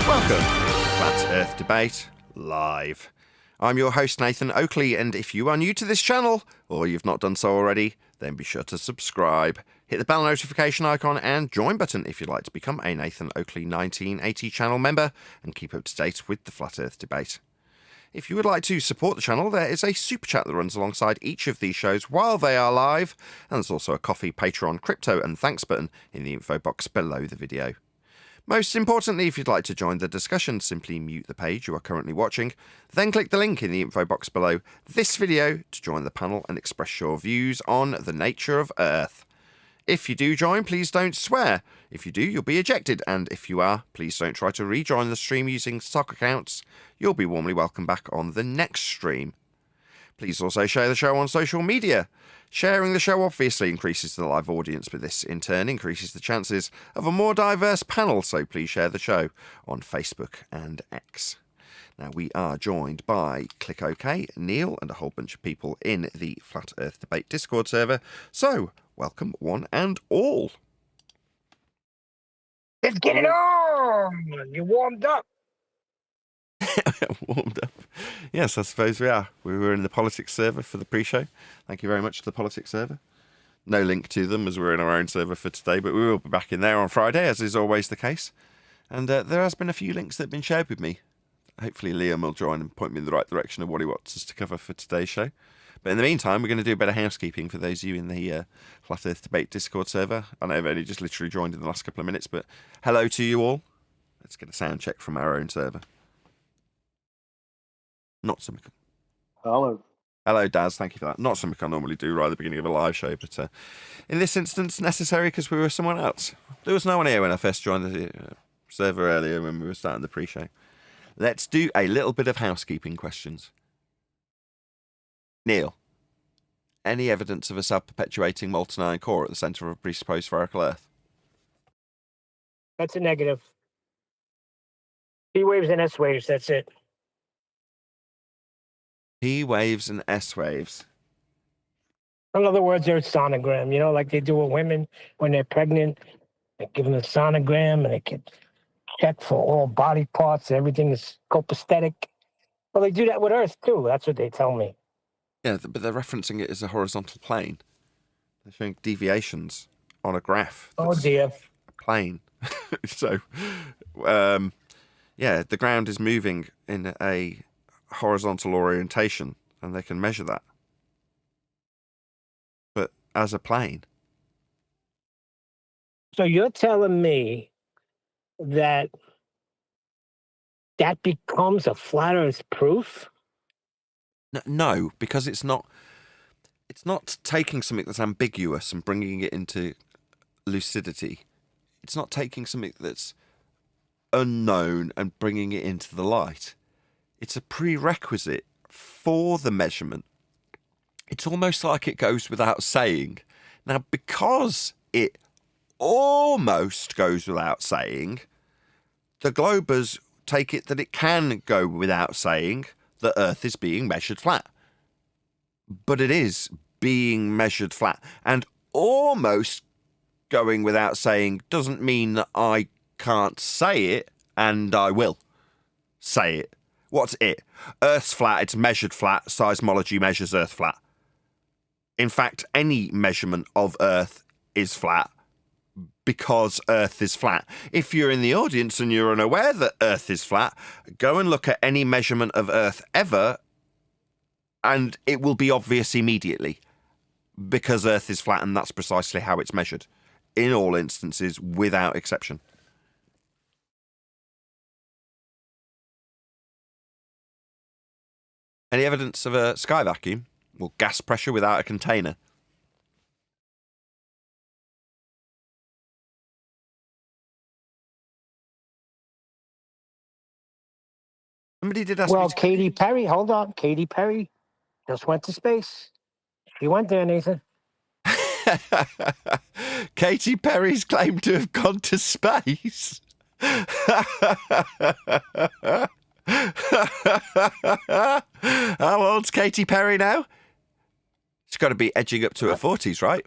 Welcome to Flat Earth Debate Live. I'm your host, Nathan Oakley, and if you are new to this channel, or you've not done so already, then be sure to subscribe. Hit the bell notification icon and join button if you'd like to become a Nathan Oakley 1980 channel member and keep up to date with the Flat Earth Debate. If you would like to support the channel, there is a super chat that runs alongside each of these shows while they are live, and there's also a coffee, Patreon, crypto and thanks button in the info box below the video. Most importantly, if you'd like to join the discussion, simply mute the page you are currently watching, then click the link in the info box below this video to join the panel and express your views on the nature of Earth. If you do join, please don't swear. If you do, you'll be ejected, and if you are, please don't try to rejoin the stream using stock accounts. You'll be warmly welcomed back on the next stream. Please also share the show on social media. Sharing the show obviously increases the live audience, but this in turn increases the chances of a more diverse panel, so please share the show on Facebook and X. Now, we are joined by Click OK, Neil, and a whole bunch of people in the Flat Earth Debate Discord server. So, welcome one and all. Let's get it on! You warmed up. Warmed up. Yes, I suppose we are. We were in the politics server for the pre-show. Thank you very much to the politics server. No link to them as we're in our own server for today, but we will be back in there on Friday, as is always the case. And there has been a few links that have been shared with me. Hopefully Liam will join and point me in the right direction of what he wants us to cover for today's show. But in the meantime, we're going to do a bit of housekeeping for those of you in the Flat Earth Debate Discord server. I know I've only just literally joined in the last couple of minutes, but hello to you all. Let's get a sound check from our own server. Not something. Hello. Hello, Daz. Thank you for that. Not something I normally do right at the beginning of a live show, but in this instance, necessary because we were someone else. There was no one here when I first joined the server earlier when we were starting the pre-show. Let's do a little bit of housekeeping questions. Neil, any evidence of a self-perpetuating molten iron core at the centre of a presupposed spherical Earth? That's a negative. P waves and S waves, that's it. P waves and S waves. In other words, they're a sonogram, you know, like they do with women when they're pregnant. They give them a sonogram and they can check for all body parts. Everything is copacetic. Well, they do that with Earth, too. That's what they tell me. Yeah, but they're referencing it as a horizontal plane. They're showing deviations on a graph. Oh, dear. A plane. So, yeah, the ground is moving in a horizontal orientation, and they can measure that. But as a plane. So you're telling me that that becomes a flat Earth proof? No, because it's not taking something that's ambiguous and bringing it into lucidity. It's not taking something that's unknown and bringing it into the light. It's a prerequisite for the measurement. It's almost like it goes without saying. Now, because it almost goes without saying, the globers take it that it can go without saying that Earth is being measured flat. But it is being measured flat. And almost going without saying doesn't mean that I can't say it, and I will say it. What's it? Earth's flat, it's measured flat, seismology measures Earth flat. In fact, any measurement of Earth is flat because Earth is flat. If you're in the audience and you're unaware that Earth is flat, go and look at any measurement of Earth ever, and it will be obvious immediately because Earth is flat, and that's precisely how it's measured in all instances, without exception. Any evidence of a sky vacuum? Well, gas pressure without a container. Somebody did ask me Well, to... Katy Perry, hold on. Katy Perry just went to space. She went there, Nathan. Katy Perry's claimed to have gone to space. How old's Katy Perry now? She's got to be edging up to her 40s, right?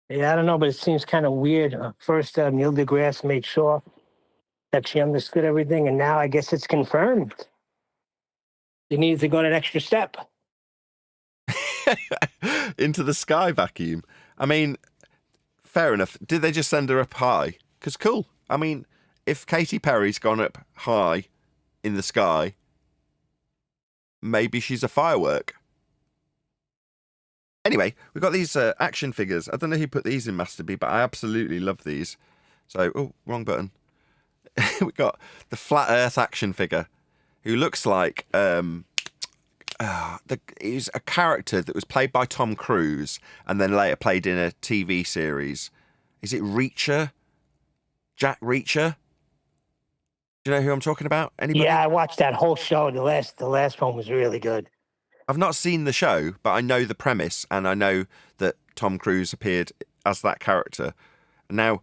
Yeah, I don't know, but it seems kind of weird. First, Neil deGrasse made sure that she understood everything, and now I guess it's confirmed. You need to go that extra step. Into the sky vacuum. I mean, fair enough. Did they just send her up high? Because cool. I mean, if Katy Perry's gone up high in the sky, maybe she's a firework. Anyway, we've got these action figures. I don't know who put these in Master B, but I absolutely love these. So, oh, wrong button. We've got the Flat Earth action figure, who looks like he's a character that was played by Tom Cruise and then later played in a TV series. Is it Reacher? Jack Reacher? Do you know who I'm talking about? Anybody? Yeah, I watched that whole show. The last one was really good. I've not seen the show, but I know the premise, and I know that Tom Cruise appeared as that character. Now,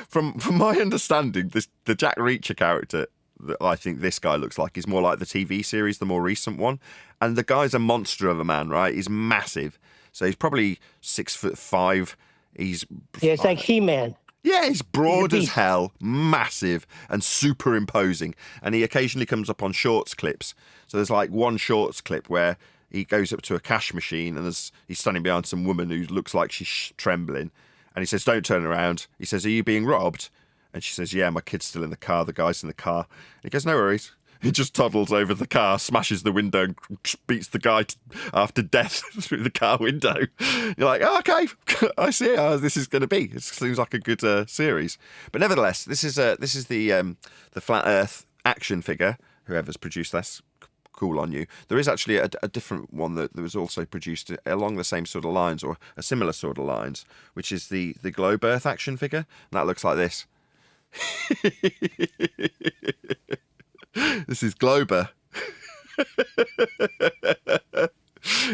from my understanding, the Jack Reacher character that I think this guy looks like is more like the TV series, the more recent one. And the guy's a monster of a man, right? He's massive. So he's probably 6'5". It's like He-Man. Yeah, he's broad as hell, massive, and super imposing. And he occasionally comes up on shorts clips. So there's like one shorts clip where he goes up to a cash machine and he's standing behind some woman who looks like she's trembling. And he says, "Don't turn around." He says, "Are you being robbed?" And she says, "Yeah, my kid's still in the car. The guy's in the car." And he goes, "No worries." He just toddles over the car, smashes the window, and beats the guy after death through the car window. You're like, oh, okay, I see how this is going to be. It seems like a good series. But nevertheless, this is the Flat Earth action figure. Whoever's produced this, cool on you. There is actually a different one that was also produced along the same sort of lines, or a similar sort of lines, which is the Globe Earth action figure. And that looks like this. This is Glober.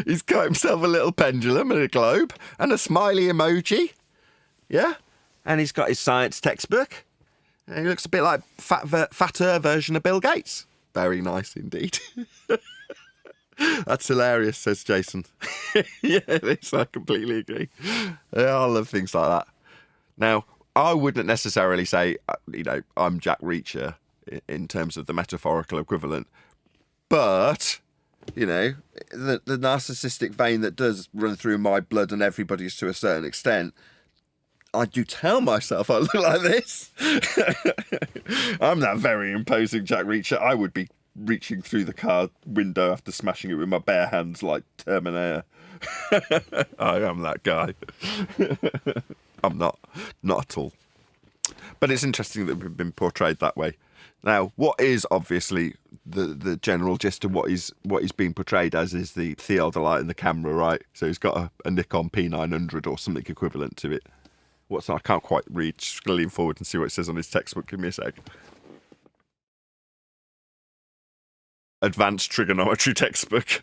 He's got himself a little pendulum and a globe and a smiley emoji. Yeah. And he's got his science textbook. And he looks a bit like fatter version of Bill Gates. Very nice indeed. That's hilarious, says Jason. Yeah, it is. I completely agree. Yeah, I love things like that. Now, I wouldn't necessarily say, I'm Jack Reacher in terms of the metaphorical equivalent, but the narcissistic vein that does run through my blood and everybody's to a certain extent, I do tell myself I look like this. I'm that very imposing Jack Reacher. I would be reaching through the car window after smashing it with my bare hands like Terminator. I am that guy. I'm not at all. But it's interesting that we've been portrayed that way. Now, what is obviously the general gist of what he's being portrayed as is the theodolite in the camera, right? So he's got a Nikon P900 or something equivalent to it. I can't quite read. Just going to lean forward and see what it says on his textbook. Give me a sec. Advanced trigonometry textbook.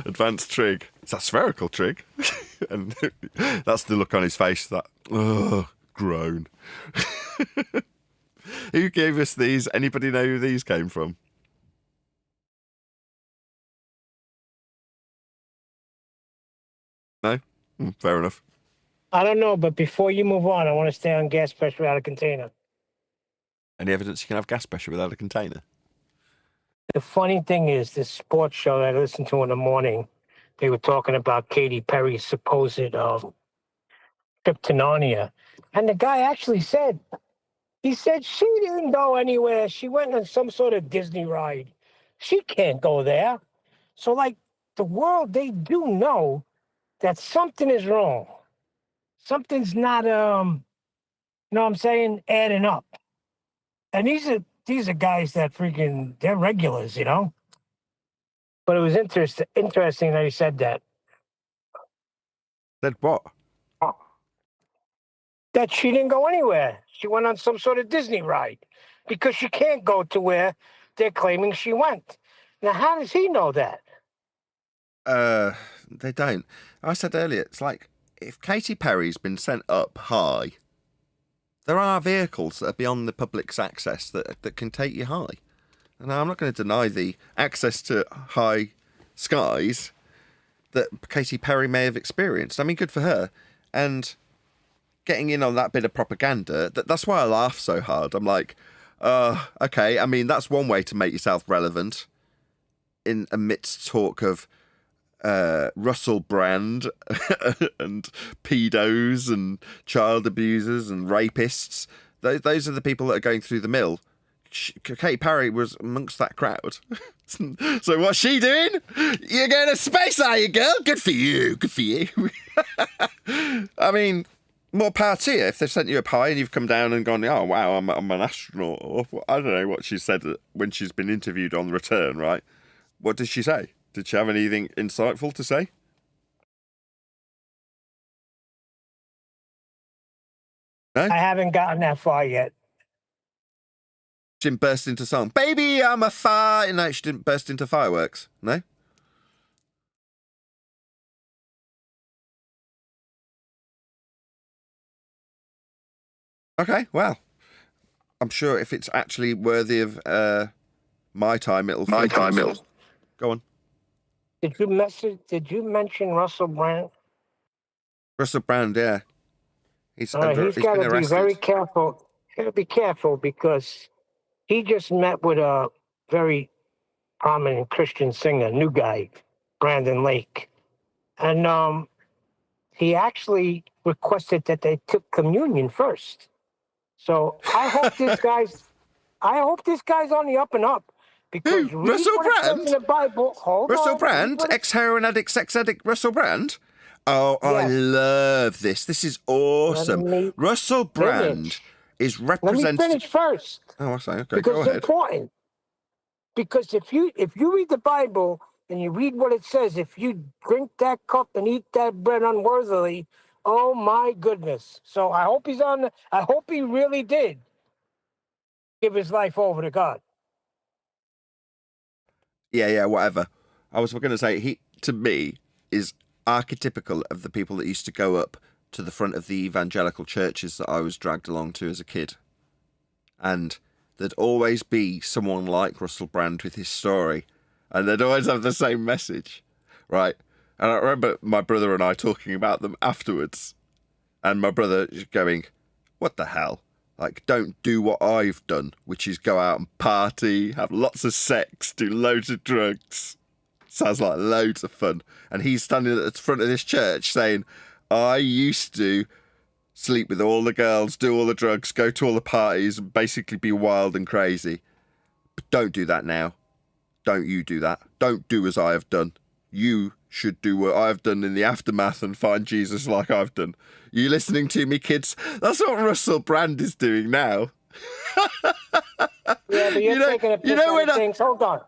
Advanced trig. It's that spherical trig. And that's the look on his face, that groan. Who gave us these? Anybody know who these came from? No? Fair enough. I don't know, but before you move on, I want to stay on gas pressure without a container. Any evidence you can have gas pressure without a container? The funny thing is, this sports show that I listened to in the morning, they were talking about Katy Perry's supposed trip to Narnia. And the guy actually said she didn't go anywhere. She went on some sort of Disney ride. She can't go there. So, the world, they do know that something is wrong. Something's not, what I'm saying, adding up. And these are guys that they're regulars, But it was interesting that he said that. Said what? That she didn't go anywhere. She went on some sort of Disney ride because she can't go to where they're claiming she went. Now, how does he know that? They don't. I said earlier, it's like if Katy Perry's been sent up high, there are vehicles that are beyond the public's access that can take you high. And I'm not going to deny the access to high skies that Katy Perry may have experienced. I mean, good for her. And getting in on that bit of propaganda. That's why I laugh so hard. I'm like, okay, I mean, that's one way to make yourself relevant in amidst talk of Russell Brand and pedos and child abusers and rapists. Those are the people that are going through the mill. Katy Perry was amongst that crowd. So what's she doing? You're going to space, are you, girl? Good for you. Good for you. I mean, more power to you. If they've sent you a pie and you've come down and gone, oh, wow, I'm an astronaut. Or I don't know what she said when she's been interviewed on return, right? What did she say? Did she have anything insightful to say? No? I haven't gotten that far yet. She didn't burst into song. Baby, I'm a fire. No, she didn't burst into fireworks. No? Okay, well. I'm sure if it's actually worthy of my time, it'll... Go on. Did you mention Russell Brand? Russell Brand, yeah. He's got to be very careful. Got to be careful because he just met with a very prominent Christian singer, new guy, Brandon Lake, and he actually requested that they took communion first. So I hope this guy's on the up and up. Because Russell Brand? In the Bible, Russell Brand? Ex-heroin addict, sex addict Russell Brand? Oh, yes. I love this. This is awesome. Russell Brand is represented... Let me finish first. Oh, I say, okay, because go ahead. It's important. Because if you read the Bible and you read what it says, if you drink that cup and eat that bread unworthily, oh my goodness. So I hope I hope he really did give his life over to God. Yeah, whatever. I was going to say, he, to me, is archetypical of the people that used to go up to the front of the evangelical churches that I was dragged along to as a kid. And there'd always be someone like Russell Brand with his story, and they'd always have the same message, right? And I remember my brother and I talking about them afterwards, and my brother going, what the hell? Like, don't do what I've done, which is go out and party, have lots of sex, do loads of drugs. Sounds like loads of fun. And he's standing at the front of this church saying, I used to sleep with all the girls, do all the drugs, go to all the parties, and basically be wild and crazy. But don't do that now. Don't you do that. Don't do as I have done. You should do what I've done in the aftermath and find Jesus like I've done. You listening to me, kids? That's what Russell Brand is doing now. Yeah, but you're taking a piss out of things. Hold on.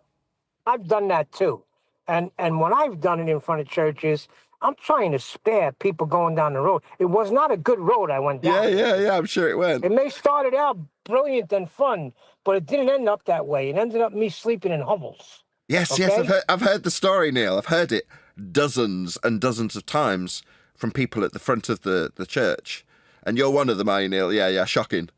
I've done that too. And when I've done it in front of churches, I'm trying to spare people going down the road. It was not a good road I went down. Yeah, I'm sure it went. It may started out brilliant and fun, but it didn't end up that way. It ended up me sleeping in hovels. Yes, I've heard the story, Neil. I've heard it dozens and dozens of times from people at the front of the church. And you're one of them, are you, Neil? Yeah, shocking.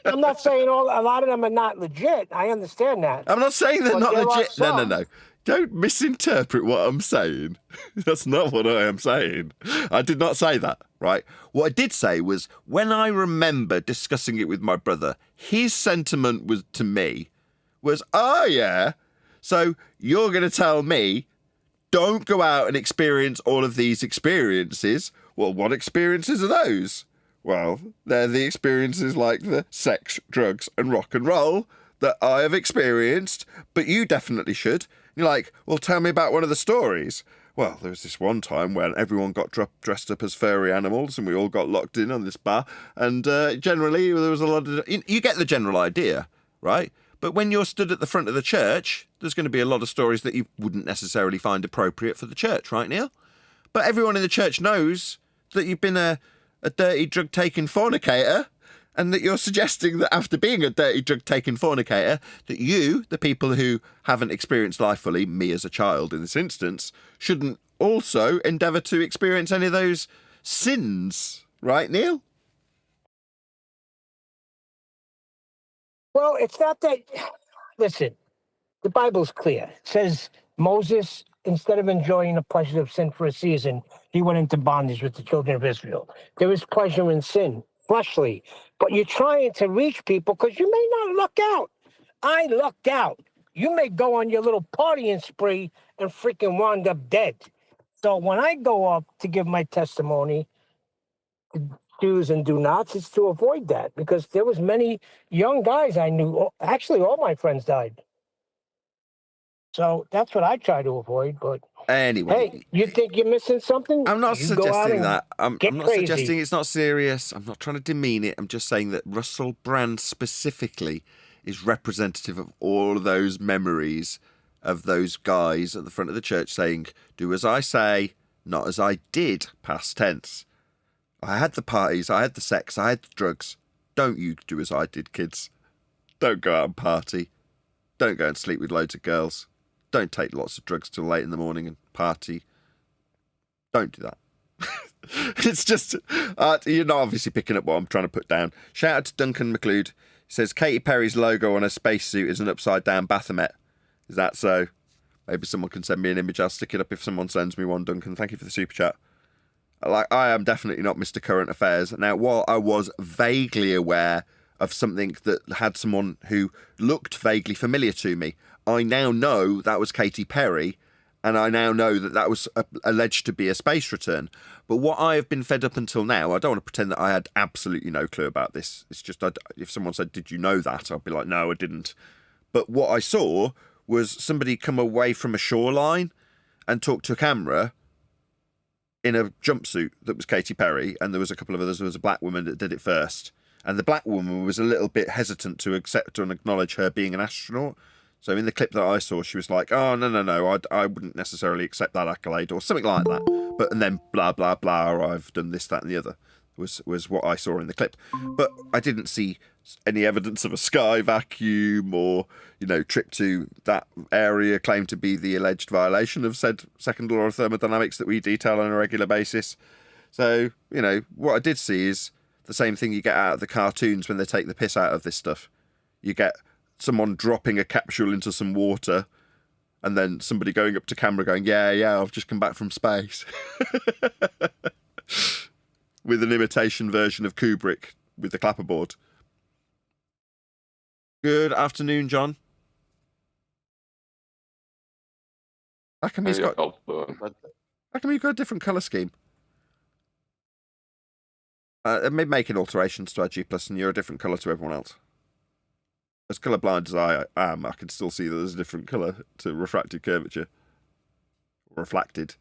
I'm not saying a lot of them are not legit. I understand that. I'm not saying they're not legit. No. Don't misinterpret what I'm saying. That's not what I am saying. I did not say that, right? What I did say was, when I remember discussing it with my brother, his sentiment was to me was, oh yeah, so you're going to tell me don't go out and experience all of these experiences. Well, what experiences are those? Well, they're the experiences like the sex, drugs, and rock and roll that I have experienced, but you definitely should. You're like, well, tell me about one of the stories. Well, there was this one time when everyone got dressed up as furry animals and we all got locked in on this bar. And generally, there was a lot of... You get the general idea, right? But when you're stood at the front of the church, there's going to be a lot of stories that you wouldn't necessarily find appropriate for the church, right, Neil? But everyone in the church knows that you've been a dirty drug-taking fornicator, and that you're suggesting that after being a dirty drug-taking fornicator, that you, the people who haven't experienced life fully, me as a child in this instance, shouldn't also endeavour to experience any of those sins. Right, Neil? Well, it's not that... Listen, the Bible's clear. It says Moses, instead of enjoying the pleasure of sin for a season, he went into bondage with the children of Israel. There is pleasure in sin, fleshly, but you're trying to reach people because you may not luck out. I lucked out. You may go on your little partying spree and freaking wind up dead. So when I go up to give my testimony, do's and do nots, it's to avoid that because there was many young guys I knew. Actually, all my friends died. So that's what I try to avoid. But Anyway, hey, you think you're missing something? I'm not You go out suggesting and that. I'm not crazy. suggesting it's not serious. I'm not trying to demean it. I'm just saying that Russell Brand specifically is representative of all of those memories of those guys at the front of the church saying, do as I say, not as I did, past tense. I had the parties, I had the sex, I had the drugs. Don't you do as I did, kids. Don't go out and party. Don't go and sleep with loads of girls. Don't take lots of drugs till late in the morning and party. Don't do that. It's just, you're not obviously picking up what I'm trying to put down. Shout out to Duncan McLeod. He says, Katy Perry's logo on her spacesuit is an upside-down Baphomet. Is that so? Maybe someone can send me an image. I'll stick it up if someone sends me one, Duncan. Thank you for the super chat. I am definitely not Mr. Current Affairs. Now, while I was vaguely aware of something that had someone who looked vaguely familiar to me, I now know that was Katy Perry, and I now know that that was alleged to be a space return. But what I have been fed up until now, I don't want to pretend that I had absolutely no clue about this. It's just, if someone said, did you know that? I'd be like, no, I didn't. But what I saw was somebody come away from a shoreline and talk to a camera in a jumpsuit that was Katy Perry, and there was a couple of others. There was a black woman that did it first, and the black woman was a little bit hesitant to accept and acknowledge her being an astronaut. So in the clip that I saw, she was like, oh, no, I wouldn't necessarily accept that accolade, or something like that. But, and then blah, blah, blah, or I've done this, that, and the other, was what I saw in the clip. But I didn't see any evidence of a sky vacuum or, trip to that area claimed to be the alleged violation of said second law of thermodynamics that we detail on a regular basis. So, what I did see is the same thing you get out of the cartoons when they take the piss out of this stuff. You get someone dropping a capsule into some water and then somebody going up to camera going, yeah, I've just come back from space. With an imitation version of Kubrick with the clapperboard. Good afternoon, John. How come you've got a different colour scheme? Maybe making alterations to our G+, and you're a different colour to everyone else. As colourblind as I am, I can still see that there's a different colour to refracted curvature. Reflected.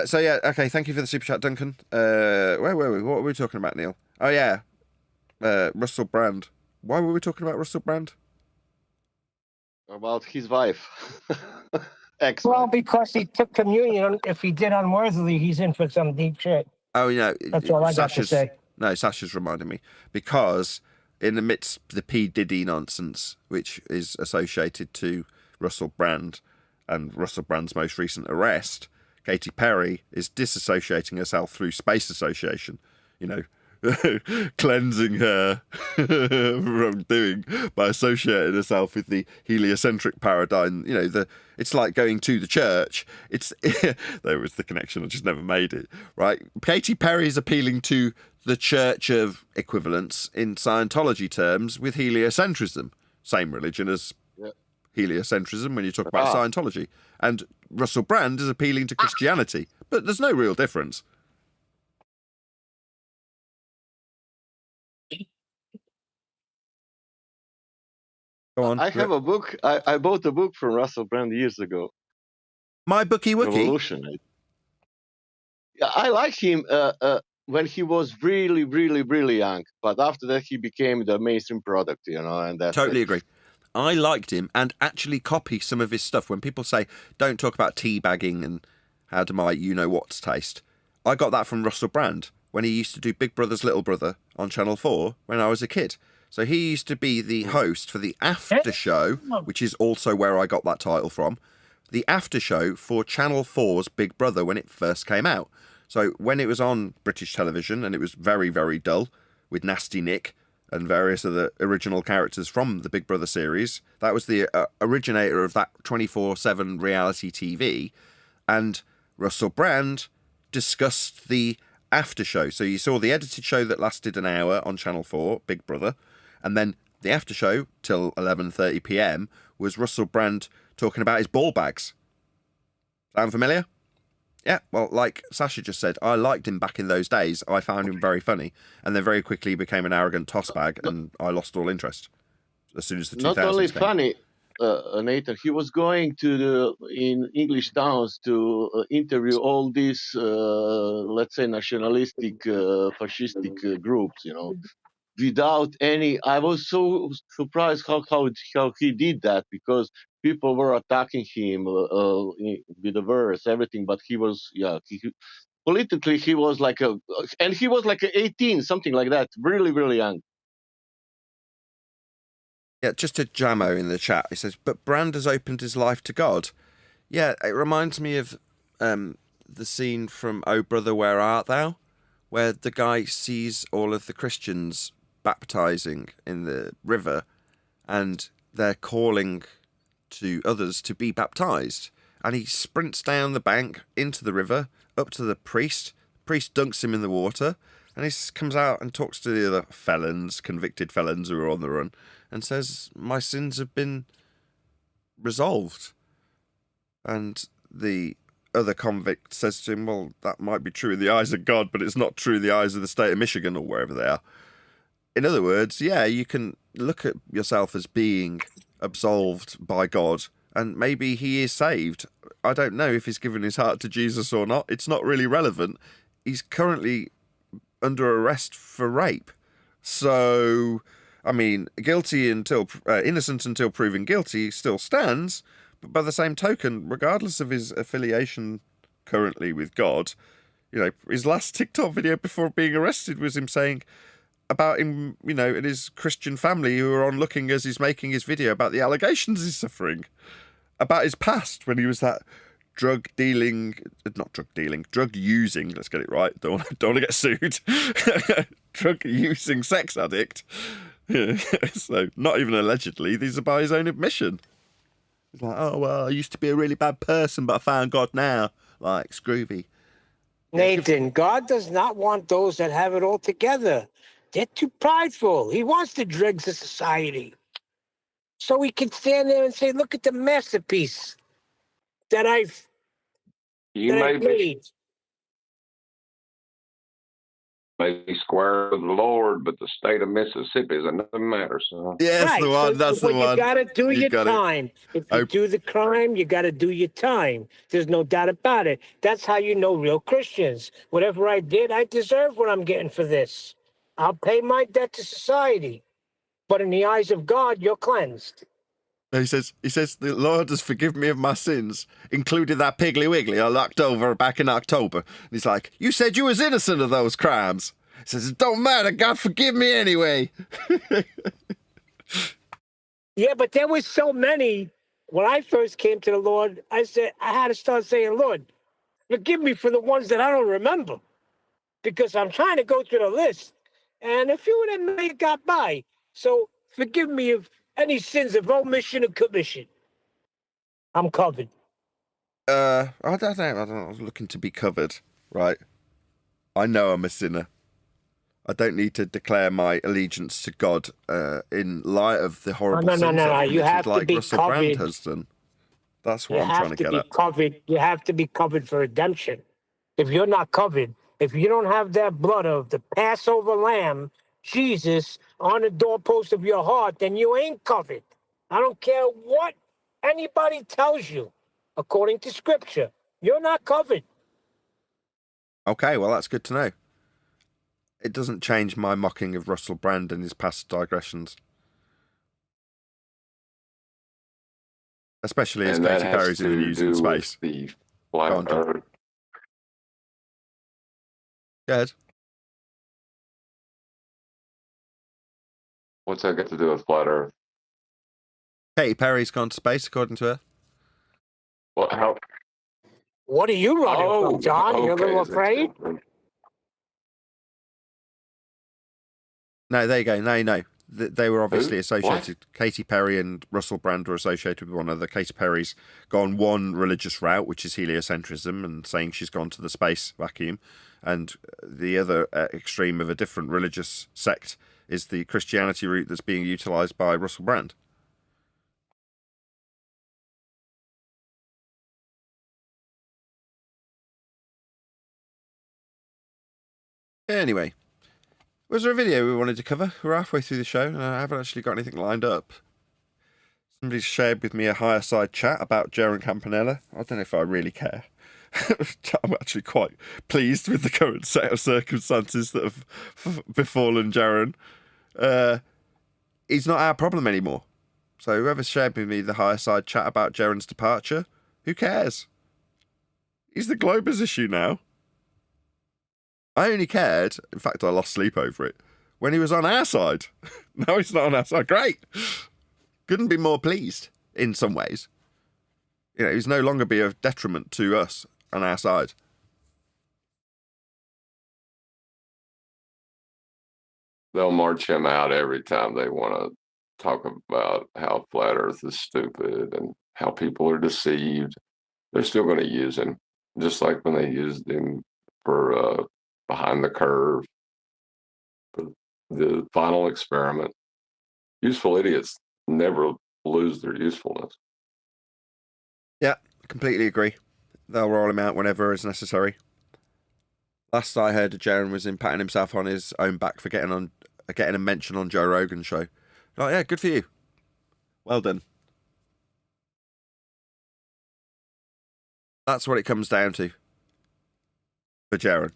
So yeah, okay, thank you for the super chat, Duncan. Where were we? What were we talking about, Neil? Oh yeah, Russell Brand. Why were we talking about Russell Brand? About his wife. Well, because he took communion. If he did unworthily, he's in for some deep shit. Oh, that's all I got to say. No, Sasha's reminding me because in the midst of the P. Diddy nonsense, which is associated to Russell Brand and Russell Brand's most recent arrest, Katy Perry is disassociating herself through space association, cleansing her wrongdoing by associating herself with the heliocentric paradigm. It's like going to the church. There was the connection, I just never made it, right? Katy Perry is appealing to the church of equivalence in Scientology terms with heliocentrism. Same religion as heliocentrism when you talk about Scientology. And Russell Brand is appealing to Christianity. But there's no real difference. Go on. I have a book. I bought a book from Russell Brand years ago. My Bookie Wookie? Revolution. I liked him when he was really, really, really young. But after that, he became the mainstream product, and that's Totally agree. I liked him and actually copy some of his stuff. When people say, don't talk about teabagging and how do my you-know-what's taste, I got that from Russell Brand when he used to do Big Brother's Little Brother on Channel 4 when I was a kid. So he used to be the host for the after show, which is also where I got that title from, the after show for Channel 4's Big Brother when it first came out. So when it was on British television and it was very, very dull with Nasty Nick and various other original characters from the Big Brother series, that was the originator of that 24/7 reality TV. And Russell Brand discussed the after show. So you saw the edited show that lasted an hour on Channel 4, Big Brother, and then the after show till 11:30 p.m. was Russell Brand talking about his ball bags. Sound familiar? Yeah, well, like Sasha just said, I liked him back in those days. I found him very funny, and then very quickly became an arrogant tossbag, and I lost all interest as soon as the 2000s Not only came. funny, Nathan, he was going to in English towns to interview all these, let's say, nationalistic, fascistic groups, you know, without any. I was so surprised how he did that, because people were attacking him with the verse, everything, but he was, politically he was like and he was like 18, something like that, really, really young. Yeah, just a Jamo in the chat. He says, but Brand has opened his life to God. Yeah, it reminds me of the scene from Oh Brother, Where Art Thou? Where the guy sees all of the Christians baptizing in the river, and they're calling to others to be baptized. And he sprints down the bank into the river, up to the priest. The priest dunks him in the water, and he comes out and talks to the other felons, convicted felons who are on the run, and says, my sins have been resolved. And the other convict says to him, well, that might be true in the eyes of God, but it's not true in the eyes of the state of Michigan or wherever they are. In other words, yeah, you can look at yourself as being absolved by God, and maybe he is saved. I don't know if he's given his heart to Jesus or not. It's not really relevant. He's currently under arrest for rape. So, I mean, innocent until proven guilty still stands. But by the same token, regardless of his affiliation currently with God, you know, his last TikTok video before being arrested was him saying about him, you know, and his Christian family who are on looking as he's making his video about the allegations he's suffering, about his past when he was that drug using, let's get it right, don't want to get sued, drug using sex addict. So not even allegedly, these are by his own admission. He's like, oh, well, I used to be a really bad person, but I found God now. Like, Scroovy. Nathan, God does not want those that have it all together. They're too prideful. He wants the dregs of society. So he can stand there and say, look at the masterpiece that I've made. Maybe square with the Lord, but the state of Mississippi is another matter, son. Yes, right. the one. That's the one. You got to do your time. If you do the crime, you got to do your time. There's no doubt about it. That's how you know real Christians. Whatever I did, I deserve what I'm getting for this. I'll pay my debt to society. But in the eyes of God, you're cleansed. He says, the Lord has forgiven me of my sins, including that Piggly Wiggly I locked over back in October. And he's like, you said you was innocent of those crimes. He says, it don't matter, God forgive me anyway. Yeah, but there was so many. When I first came to the Lord, I had to start saying, Lord, forgive me for the ones that I don't remember. Because I'm trying to go through the list. And a few of them may have got by. So forgive me of any sins of omission or commission. I'm covered. I don't know. I was looking to be covered, right? I know I'm a sinner. I don't need to declare my allegiance to God in light of the horrible sins I've You have like to be Russell covered. Brand has done. That's what I'm trying to get at. You have to be covered for redemption. If you're not covered, if you don't have that blood of the Passover lamb, Jesus, on the doorpost of your heart, then you ain't covered. I don't care what anybody tells you. According to Scripture, you're not covered. Okay, well, that's good to know. It doesn't change my mocking of Russell Brand and his past digressions. Especially as Katy Perry's in the news in space. The flat Earth. Good. What's that got to do with flat Earth? Katy Perry's gone to space, according to her. Well, how? What are you running from, John? Okay, You're a little afraid? No, there you go. Now you know. They were obviously Who? associated. Katy Perry and Russell Brand were associated with one another. Katy Perry's gone one religious route, which is heliocentrism, and saying she's gone to the space vacuum. And the other extreme of a different religious sect is the Christianity route that's being utilised by Russell Brand. Anyway, was there a video we wanted to cover? We're halfway through the show, and I haven't actually got anything lined up. Somebody's shared with me a higher side chat about Jiren Campanella. I don't know if I really care. I'm actually quite pleased with the current set of circumstances that have befallen Jiren. He's not our problem anymore. So whoever shared with me the higher side chat about Jiren's departure, who cares? He's the Glober's issue now. I only cared, in fact I lost sleep over it, when he was on our side. Now he's not on our side. Great! Couldn't be more pleased, in some ways. You know, he's no longer be of detriment to us on our side. They'll march him out every time they want to talk about how flat Earth is stupid and how people are deceived. They're still going to use him, just like when they used him for Behind the Curve, for the final experiment. Useful idiots never lose their usefulness. Yeah, completely agree. They'll roll him out whenever is necessary. Last I heard, Jiren was in patting himself on his own back for getting a mention on Joe Rogan's show. Like, yeah, good for you. Well done. That's what it comes down to for Jiren.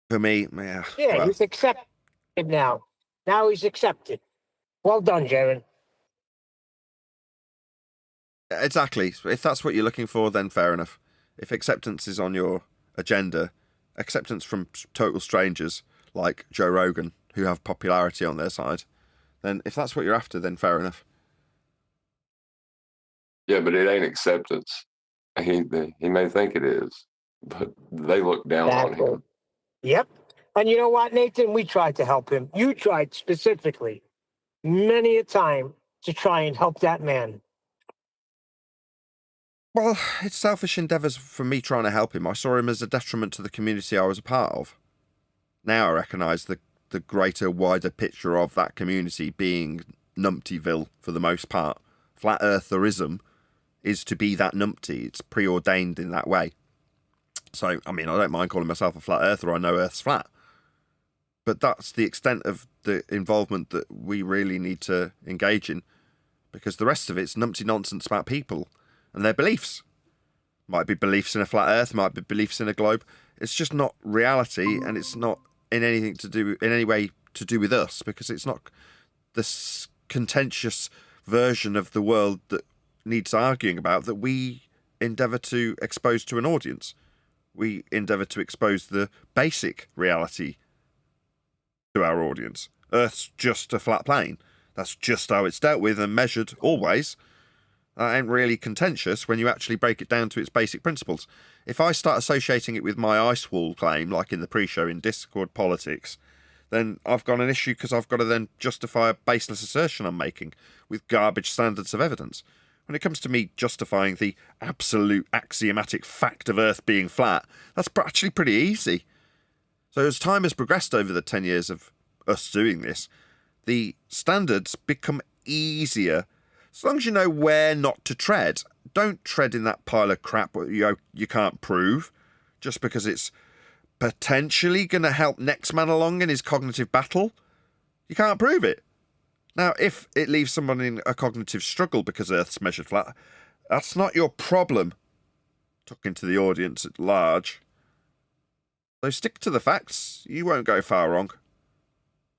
For me, yeah. Yeah, well, he's accepted now. Now he's accepted. Well done, Jiren. exactly. If that's what you're looking for, then fair enough. If acceptance is on your agenda, acceptance from total strangers like Joe Rogan, who have popularity on their side, then if that's what you're after, then fair enough. Yeah, but it ain't acceptance. He may think it is, but they look down on him. Yep. And you know what, Nathan? We tried to help him. You tried specifically many a time to try and help that man. Well, it's selfish endeavours for me trying to help him. I saw him as a detriment to the community I was a part of. Now I recognise the greater, wider picture of that community being Numptyville for the most part. Flat Eartherism is to be that numpty. It's preordained in that way. So, I mean, I don't mind calling myself a flat earther. I know Earth's flat. But that's the extent of the involvement that we really need to engage in. Because the rest of it's numpty nonsense about people and their beliefs. Might be beliefs in a flat Earth, might be beliefs in a globe. It's just not reality, and it's not in any way to do with us, because it's not this contentious version of the world that needs arguing about that we endeavour to expose to an audience. We endeavour to expose the basic reality to our audience. Earth's just a flat plane. That's just how it's dealt with and measured always. That ain't really contentious when you actually break it down to its basic principles. If I start associating it with my ice wall claim, like in the pre-show in Discord Politics, then I've got an issue because I've got to then justify a baseless assertion I'm making with garbage standards of evidence. When it comes to me justifying the absolute axiomatic fact of Earth being flat, that's actually pretty easy. So as time has progressed over the 10 years of us doing this, the standards become easier. As long as you know where not to tread. Don't tread in that pile of crap you can't prove, just because it's potentially going to help next man along in his cognitive battle. You can't prove it. Now, if it leaves someone in a cognitive struggle because Earth's measured flat, that's not your problem. Talking to the audience at large. So stick to the facts. You won't go far wrong.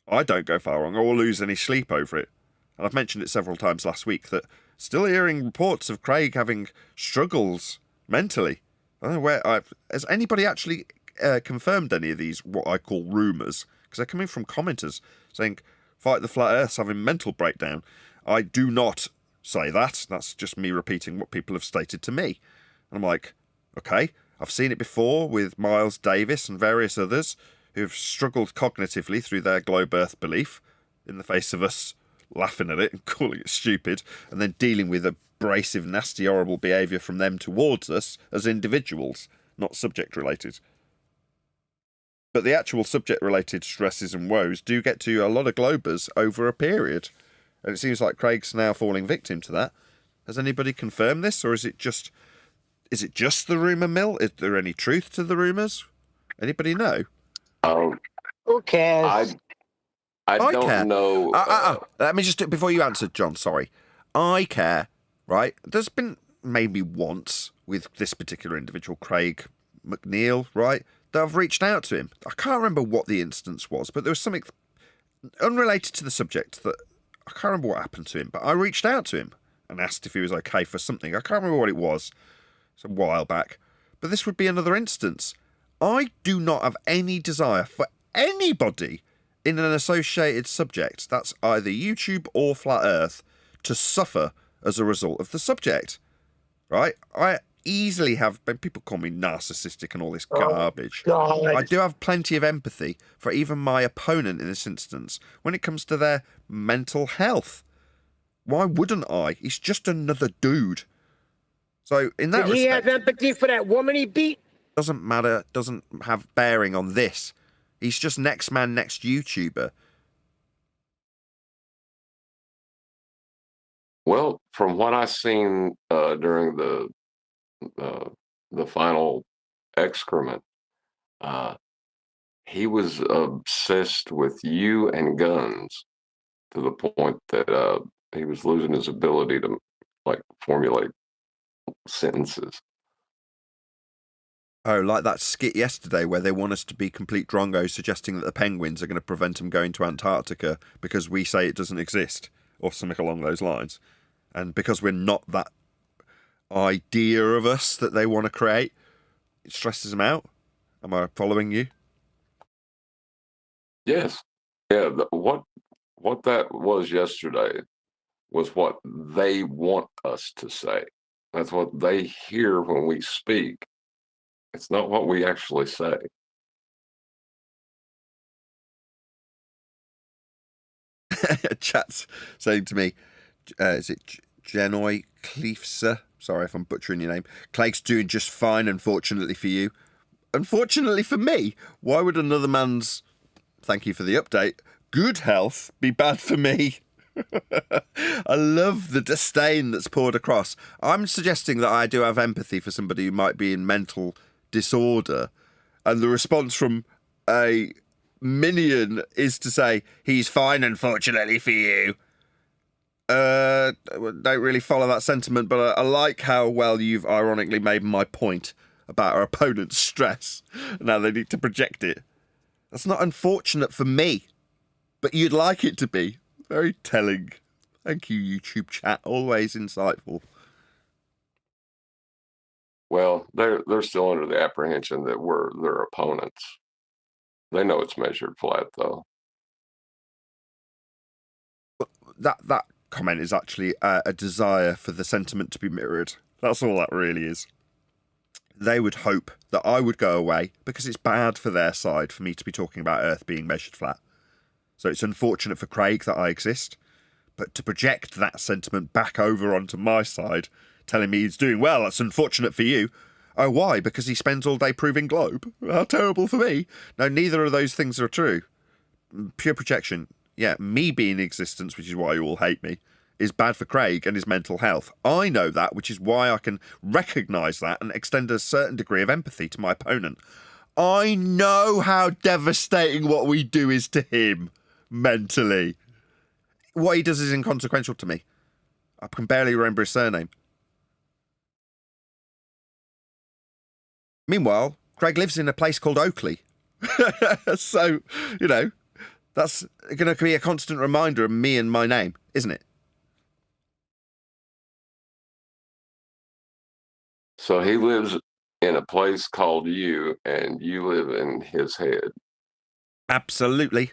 I don't go far wrong. I will lose any sleep over it. And I've mentioned it several times last week that still hearing reports of Craig having struggles mentally. I don't know where has anybody actually confirmed any of these what I call rumours? Because they're coming from commenters saying Fight the Flat Earth's having mental breakdown. I do not say that. That's just me repeating what people have stated to me. And I'm like, okay, I've seen it before with Miles Davis and various others who've struggled cognitively through their globe Earth belief. in the face of us laughing at it and calling it stupid, and then dealing with abrasive, nasty, horrible behaviour from them towards us as individuals, not subject-related. But the actual subject-related stresses and woes do get to a lot of globers over a period. And it seems like Craig's now falling victim to that. Has anybody confirmed this, or is it just the rumour mill? Is there any truth to the rumours? Anybody know? Who cares? I don't care. know. Let me just, before you answer, John, sorry. I care, right? There's been maybe once with this particular individual, Craig McNeil, right, that I've reached out to him. I can't remember what the instance was, but there was something unrelated to the subject that I can't remember what happened to him, but I reached out to him and asked if he was okay for something. I can't remember what it was. It's a while back. But this would be another instance. I do not have any desire for anybody in an associated subject, that's either YouTube or Flat Earth, to suffer as a result of the subject. Right? I easily have, people call me narcissistic and all this garbage. God. I do have plenty of empathy for even my opponent in this instance when it comes to their mental health. Why wouldn't I? He's just another dude. So in that Did he respect, have empathy for that woman he beat? doesn't matter, doesn't have bearing on this. He's just next man, next YouTuber. Well, from what I seen during the final excrement, he was obsessed with you and guns to the point that he was losing his ability to like formulate sentences. Oh, like that skit yesterday where they want us to be complete drongos, suggesting that the penguins are going to prevent them going to Antarctica because we say it doesn't exist, or something along those lines. And because we're not that idea of us that they want to create, it stresses them out. Am I following you? Yes. Yeah. What that was yesterday was what they want us to say. That's what they hear when we speak. It's not what we actually say. Chat's saying to me, is it Genoy Cleefsa? Sorry if I'm butchering your name. Cleig's doing just fine, unfortunately for you. Unfortunately for me? Why would another man's, thank you for the update, good health be bad for me? I love the disdain that's poured across. I'm suggesting that I do have empathy for somebody who might be in mental disorder, and the response from a minion is to say, he's fine, unfortunately for you. Don't really follow that sentiment, but I like how well you've ironically made my point about our opponent's stress. Now they need to project it. That's not unfortunate for me, but you'd like it to be. Very telling. Thank you, YouTube chat. Always insightful. Well, they're still under the apprehension that we're their opponents. They know it's measured flat, though. That comment is actually a desire for the sentiment to be mirrored. That's all that really is. They would hope that I would go away because it's bad for their side for me to be talking about Earth being measured flat. So it's unfortunate for Craig that I exist, but to project that sentiment back over onto my side, telling me he's doing well, that's unfortunate for you. Oh, why? Because he spends all day proving globe? How terrible for me. No, neither of those things are true. Pure projection. Yeah, me being in existence, which is why you all hate me, is bad for Craig and his mental health. I know that, which is why I can recognise that and extend a certain degree of empathy to my opponent. I know how devastating what we do is to him, mentally. What he does is inconsequential to me. I can barely remember his surname. Meanwhile, Craig lives in a place called Oakley. So, you know, that's going to be a constant reminder of me and my name, isn't it? So he lives in a place called you, and you live in his head. Absolutely.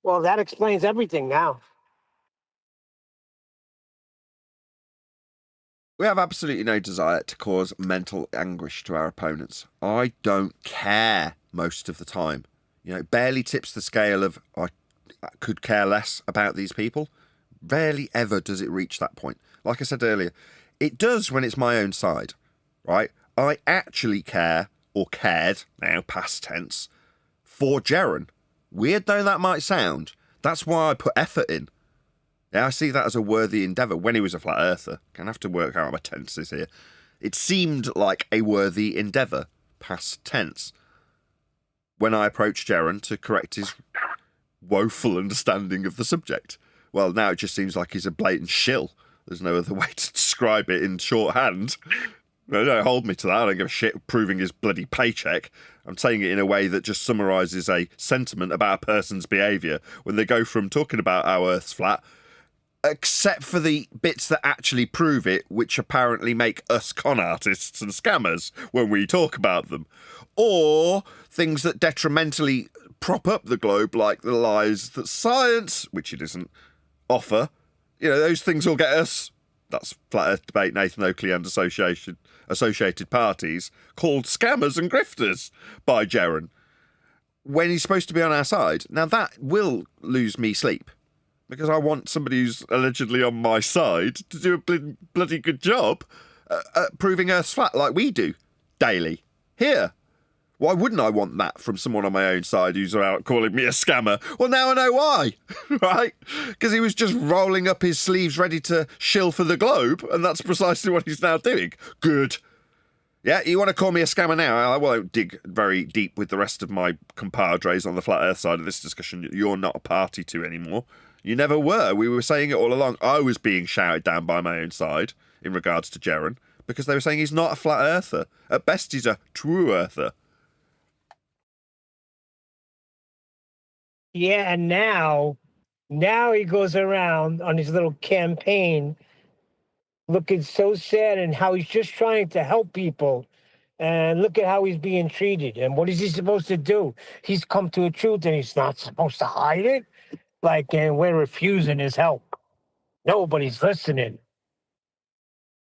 Well, that explains everything now. We have absolutely no desire to cause mental anguish to our opponents. I don't care most of the time. You know, it barely tips the scale of I could care less about these people. Rarely ever does it reach that point. Like I said earlier, it does when it's my own side, right? I actually care, or cared, now past tense, for Jiren. Weird though that might sound, that's why I put effort in. Yeah, I see that as a worthy endeavour when he was a flat earther. Gonna have to work out my tenses here. It seemed like a worthy endeavour, past tense, when I approached Jiren to correct his woeful understanding of the subject. Well, now it just seems like he's a blatant shill. There's no other way to describe it in shorthand. No, don't hold me to that. I don't give a shit proving his bloody paycheck. I'm saying it in a way that just summarises a sentiment about a person's behaviour when they go from talking about how Earth's flat, except for the bits that actually prove it, which apparently make us con artists and scammers when we talk about them. Or things that detrimentally prop up the globe, like the lies that science, which it isn't, offer. You know, those things will get us, that's Flat Earth Debate, Nathan Oakley and associated parties, called scammers and grifters by Jiren, when he's supposed to be on our side. Now that will lose me sleep, because I want somebody who's allegedly on my side to do a bloody good job at proving Earth's flat like we do, daily, here. Why wouldn't I want that from someone on my own side who's out calling me a scammer? Well, now I know why, right? Because he was just rolling up his sleeves ready to shill for the globe, and that's precisely what he's now doing. Good. Yeah, you want to call me a scammer now? I won't dig very deep with the rest of my compadres on the Flat Earth side of this discussion. You're not a party to anymore. You never were. We were saying it all along. I was being shouted down by my own side in regards to Jiren, because they were saying he's not a flat earther. At best, he's a true earther. Yeah, and now he goes around on his little campaign looking so sad and how he's just trying to help people. And look at how he's being treated. And what is he supposed to do? He's come to a truth and he's not supposed to hide it. Like, and we're refusing his help. Nobody's listening.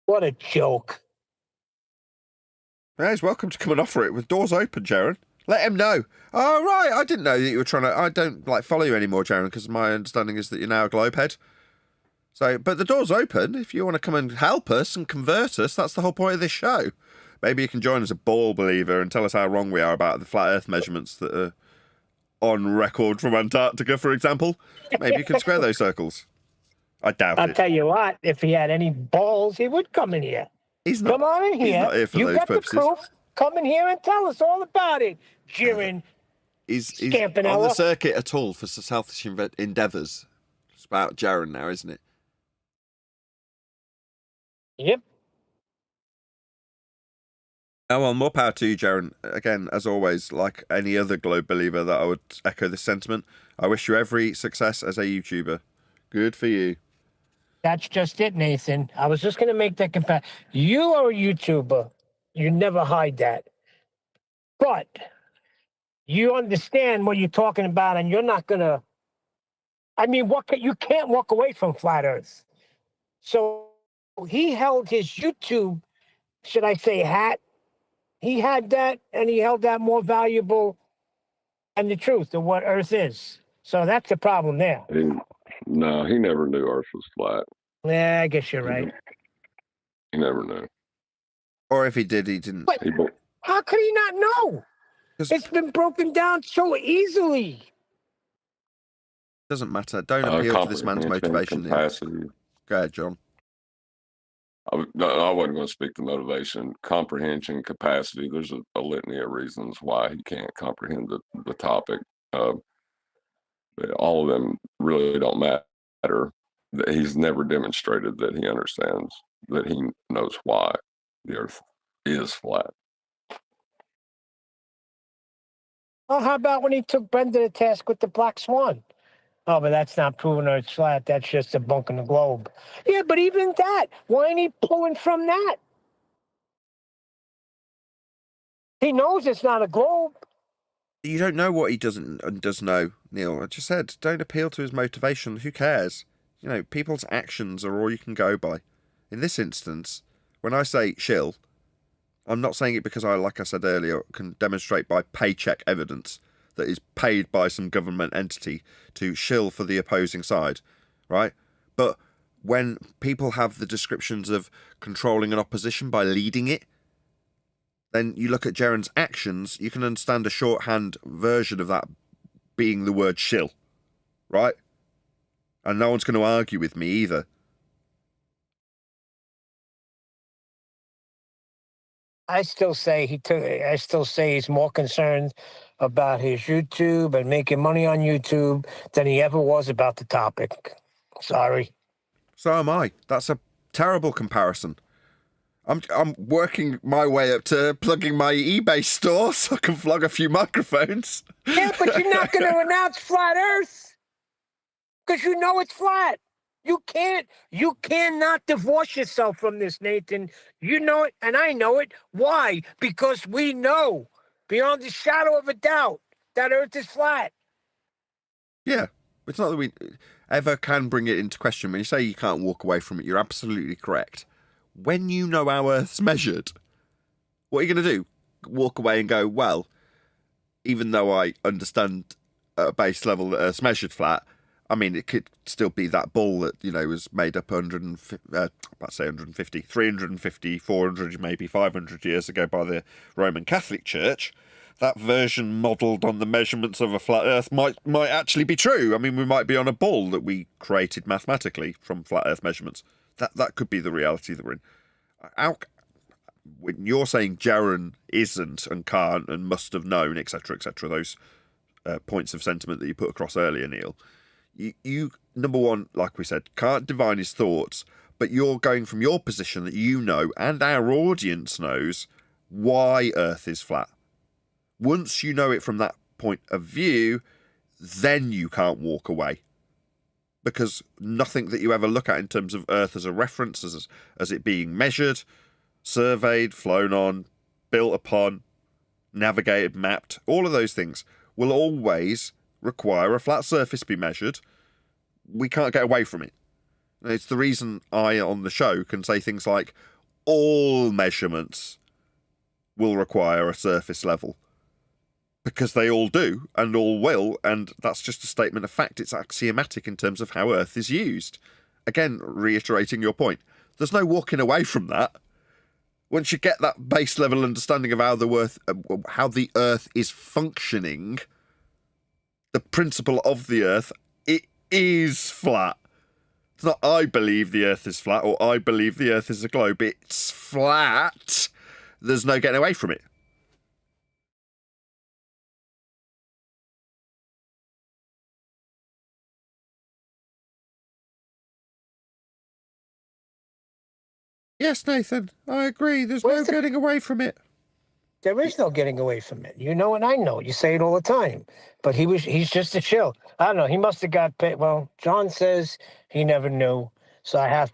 What a joke. Yeah, he's welcome to come and offer it with doors open, Jiren. Let him know. Oh, right, I didn't know that you were trying to... I don't, follow you anymore, Jiren, because my understanding is that you're now a globehead. So, but the door's open. If you want to come and help us and convert us, that's the whole point of this show. Maybe you can join as a ball believer and tell us how wrong we are about the flat Earth measurements that are on record from Antarctica, for example. Maybe you can square those circles. I doubt it. I'll tell you what, if he had any balls, he would come in here. He's not, come on in here. He's not here for you those got purposes. The proof. Come in here and tell us all about it, Jiren. He's on the circuit at all for selfish endeavours. It's about Jiren now, isn't it? Yep. Oh, well, more power to you, Jiren. Again, as always, like any other globe believer, that I would echo this sentiment. I wish you every success as a YouTuber. Good for you. That's just it, Nathan. I was just going to make that comparison. You are a YouTuber. You never hide that. But you understand what you're talking about, and you're not going to... I mean, you can't walk away from Flat Earth. So he held his YouTube, should I say, hat. He had that, and he held that more valuable than the truth of what Earth is. So that's the problem there. No, he never knew Earth was flat. Yeah, I guess you're right. He never knew. Or if he did, he didn't. But how could he not know? It's been broken down so easily. Doesn't matter. Don't appeal to this man's motivation. Go ahead, John. I wasn't going to speak to motivation, comprehension, capacity. There's a litany of reasons why he can't comprehend the topic. All of them really don't matter. He's never demonstrated that he understands, that he knows why the Earth is flat. Well, how about when he took Brenda to task with the Black Swan? Oh, but that's not proving Earth's flat. That's just debunking the globe. Yeah, but even that, why ain't he pulling from that? He knows it's not a globe. You don't know what he does know, Neil. I just said, don't appeal to his motivation. Who cares? You know, people's actions are all you can go by. In this instance, when I say shill, I'm not saying it because I, like I said earlier, can demonstrate by paycheck evidence that is paid by some government entity to shill for the opposing side, right? But when people have the descriptions of controlling an opposition by leading it, then you look at Jiren's actions, you can understand a shorthand version of that being the word shill, right? And no one's going to argue with me either. I still say he's more concerned about his YouTube and making money on YouTube than he ever was about the topic. Sorry. So am I. That's a terrible comparison. I'm working my way up to plugging my eBay store so I can flog a few microphones. Yeah, but you're not going to announce flat Earth because you know it's flat. You cannot divorce yourself from this, Nathan. You know it, and I know it. Why? Because we know, beyond the shadow of a doubt, that Earth is flat. Yeah, it's not that we ever can bring it into question. When you say you can't walk away from it, you're absolutely correct. When you know how Earth's measured, what are you going to do? Walk away and go, well, even though I understand at a base level that Earth's measured flat, I mean, it could still be that bull that, you know, was made up 350, 400, maybe 500 years ago by the Roman Catholic Church. That version modelled on the measurements of a flat Earth might actually be true. I mean, we might be on a bull that we created mathematically from flat Earth measurements. That could be the reality that we're in. When you're saying Jiren isn't and can't and must have known, etc., those points of sentiment that you put across earlier, Neil, you number one, like we said, can't divine his thoughts, but you're going from your position that you know and our audience knows why Earth is flat. Once you know it from that point of view, then you can't walk away. Because nothing that you ever look at in terms of Earth as a reference, as it being measured, surveyed, flown on, built upon, navigated, mapped, all of those things will always require a flat surface be measured. We can't get away from it. It's the reason I, on the show, can say things like, all measurements will require a surface level. Because they all do, and all will, and that's just a statement of fact. It's axiomatic in terms of how Earth is used. Again, reiterating your point, there's no walking away from that. Once you get that base level understanding of how the Earth is functioning, the principle of the Earth, it is flat. It's not I believe the Earth is flat or I believe the Earth is a globe. It's flat. There's no getting away from it. Yes, Nathan, I agree. There's no getting away from it. There is no getting away from it. You know, and I know. You say it all the time. But he's just a shill. I don't know. He must have got paid. Well, John says he never knew. So I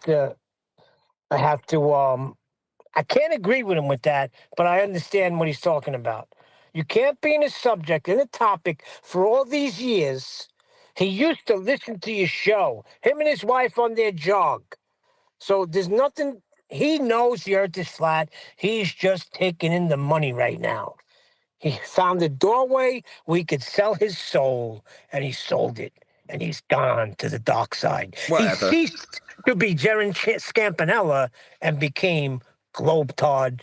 can't agree with him with that, but I understand what he's talking about. You can't be in a subject, in a topic for all these years. He used to listen to your show, him and his wife on their jog. So there's nothing. He knows the Earth is flat. He's just taking in the money right now. He found a doorway where he could sell his soul, and he sold it, and he's gone to the dark side. Whatever. He ceased to be Jiren Scampanella and became Globetard.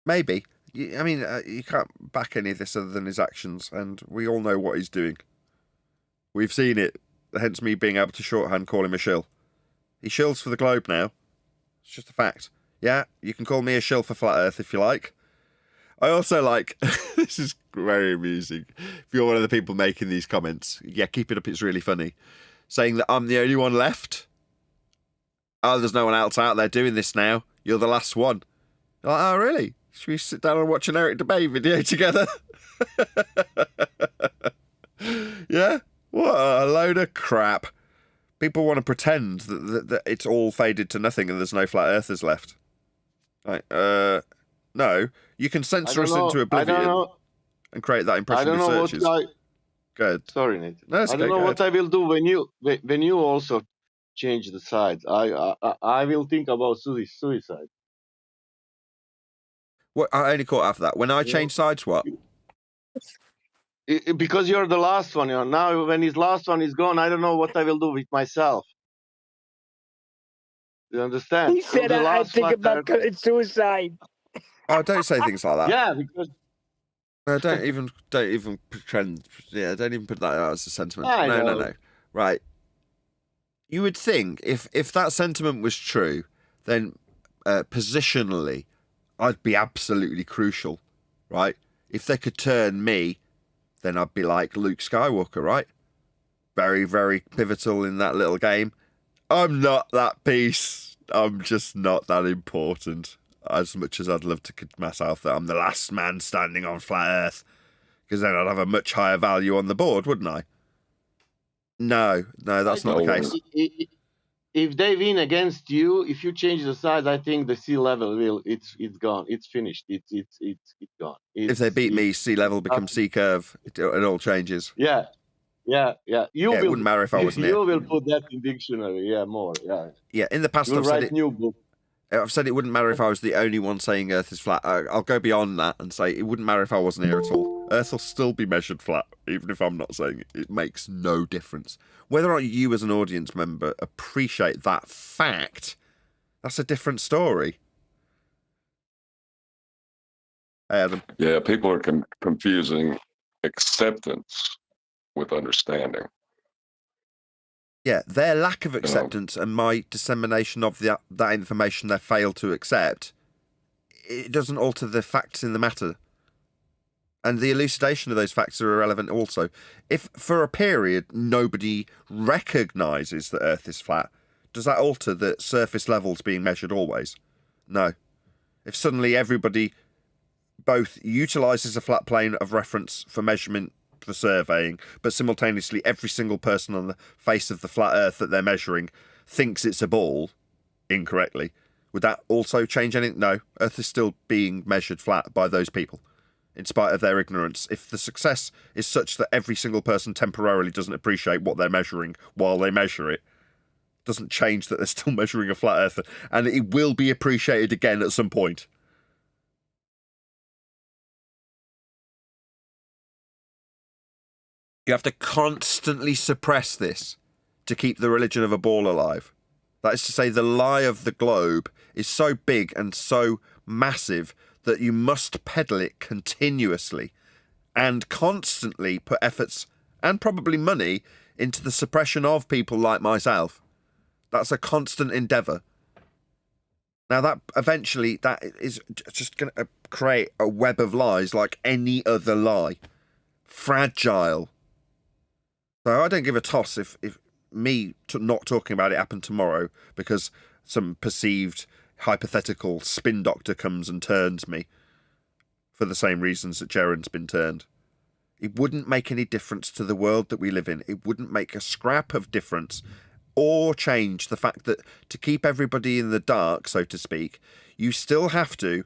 Maybe. I mean, you can't back any of this other than his actions, and we all know what he's doing. We've seen it, hence me being able to shorthand call him a shill. He shills for the globe now. It's just a fact. Yeah, you can call me a shill for flat Earth if you like. I also like, this is very amusing, if you're one of the people making these comments, yeah, keep it up, it's really funny, saying that I'm the only one left. Oh, there's no one else out there doing this now. You're the last one. You're like, oh, really? Should we sit down and watch an Eric Debate video together? Yeah? What a load of crap. People want to pretend that it's all faded to nothing and there's no flat earthers left. Like, no. You can censor us into oblivion and create that impression with searches. Good. Sorry, Nathan. No, I don't know what I will do when you also change the sides. I will think about suicide. What I only caught after that. When I You know, change sides, what? because you're the last one. You know, now when his last one is gone, I don't know what I will do with myself. You understand? He You're said, the I last think flat about earther. committing suicide. Oh, don't say things like that. Yeah, because No, don't even pretend. Yeah, don't even put that out as a sentiment. I No, no, know. no. Right. You would think if that sentiment was true, then positionally, I'd be absolutely crucial, right? If they could turn me, then I'd be like Luke Skywalker, right? Very, very pivotal in that little game. I'm not that piece. I'm just not that important. As much as I'd love to kid myself that I'm the last man standing on flat Earth, because then I'd have a much higher value on the board, wouldn't I? No, I that's not the think case. if they win against you, if you change the size, I think the sea level will it's gone. It's finished. It's gone. If they beat me, sea level becomes sea curve. It all changes. Yeah, yeah. You Yeah, it will wouldn't matter if I wasn't you here. will put that in dictionary. Yeah, more. Yeah, Yeah, in the past you'll I've said write it. new book. I've said it wouldn't matter if I was the only one saying Earth is flat. I'll go beyond that and say it wouldn't matter if I wasn't here at all. Earth will still be measured flat, even if I'm not saying it. It makes no difference. Whether or not you, as an audience member, appreciate that fact, that's a different story. Hey, Adam. Yeah, people are confusing acceptance with understanding. Yeah, their lack of acceptance and my dissemination of that information they fail to accept, it doesn't alter the facts in the matter. And the elucidation of those facts are irrelevant also. If, for a period, nobody recognises that Earth is flat, does that alter the surface levels being measured always? No. If suddenly everybody both utilises a flat plane of reference for measurement for surveying, but simultaneously every single person on the face of the flat Earth that they're measuring thinks it's a ball incorrectly, would that also change anything? No. Earth is still being measured flat by those people, in spite of their ignorance. If the success is such that every single person temporarily doesn't appreciate what they're measuring while they measure it, doesn't change that they're still measuring a flat Earth, and it will be appreciated again at some point. You have to constantly suppress this to keep the religion of a ball alive. That is to say, the lie of the globe is so big and so massive that you must peddle it continuously and constantly put efforts and probably money into the suppression of people like myself. That's a constant endeavour. Now, that eventually, that is just going to create a web of lies like any other lie. Fragile. So I don't give a toss if me not talking about it happened tomorrow because some perceived hypothetical spin doctor comes and turns me for the same reasons that Jiren's been turned. It wouldn't make any difference to the world that we live in. It wouldn't make a scrap of difference or change the fact that to keep everybody in the dark, so to speak, you still have to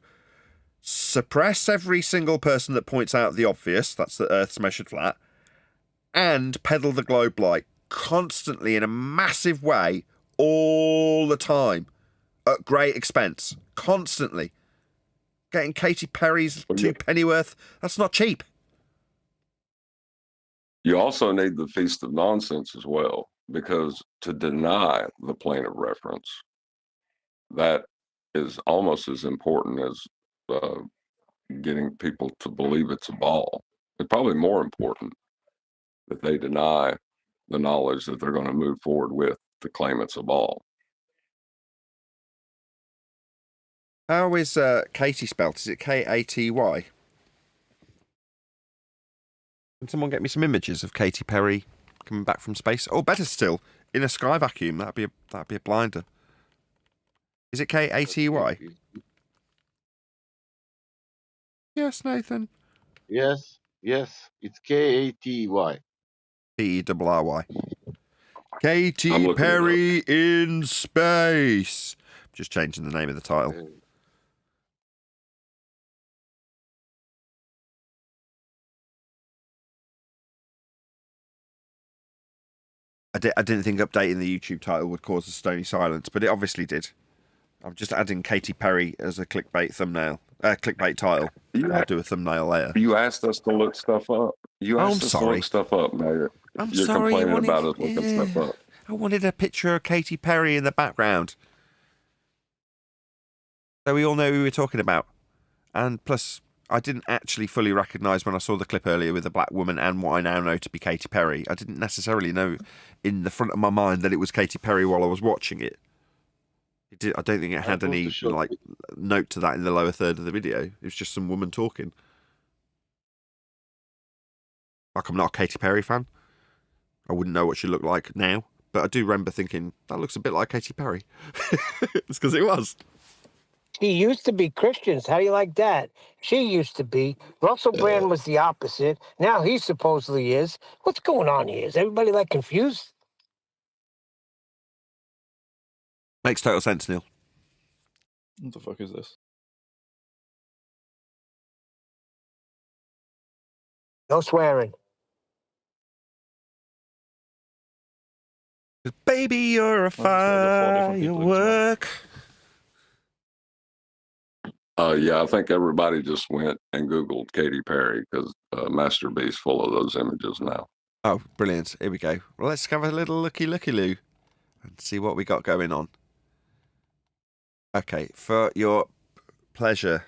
suppress every single person that points out the obvious, that's that Earth's measured flat, and peddle the globe light constantly in a massive way all the time at great expense, constantly. Getting Katy Perry's two pennyworth, that's not cheap. You also need the Feast of Nonsense as well, because to deny the plane of reference, that is almost as important as getting people to believe it's a ball. It's probably more important that they deny the knowledge that they're going to move forward with to claim it's a ball. How is Katy spelt? Is it Katy? Can someone get me some images of Katy Perry coming back from space? Or better still, in a sky vacuum. That'd be a blinder. Is it Katy? Yes, Nathan. Yes, it's Katy. Perry. Katy Perry in space. Just changing the name of the title. I didn't think updating the YouTube title would cause a stony silence, but it obviously did. I'm just adding Katy Perry as a clickbait thumbnail, clickbait title. I'll do a thumbnail later. You asked us to look stuff up. You I'm asked us to sorry. look stuff up. Now you're sorry. complaining about us looking stuff up. I wanted a picture of Katy Perry in the background, so we all know who we were talking about. And plus, I didn't actually fully recognise when I saw the clip earlier with the black woman and what I now know to be Katy Perry. I didn't necessarily know in the front of my mind that it was Katy Perry while I was watching it. I don't think it had any like note to that in the lower third of the video. It was just some woman talking. Like, I'm not a Katy Perry fan. I wouldn't know what she looked like now, but I do remember thinking that looks a bit like Katy Perry. It's because it was. She used to be Christians. How do you like that? She used to be. Russell Brand was the opposite. Now he supposedly is. What's going on here? Is everybody like confused? Makes total sense, Neil. What the fuck is this? No swearing. Baby, you're a firework. Yeah, I think everybody just went and Googled Katy Perry because Master B's full of those images now. Oh, brilliant. Here we go. Well, let's have a little looky-loo and see what we got going on. Okay, for your pleasure,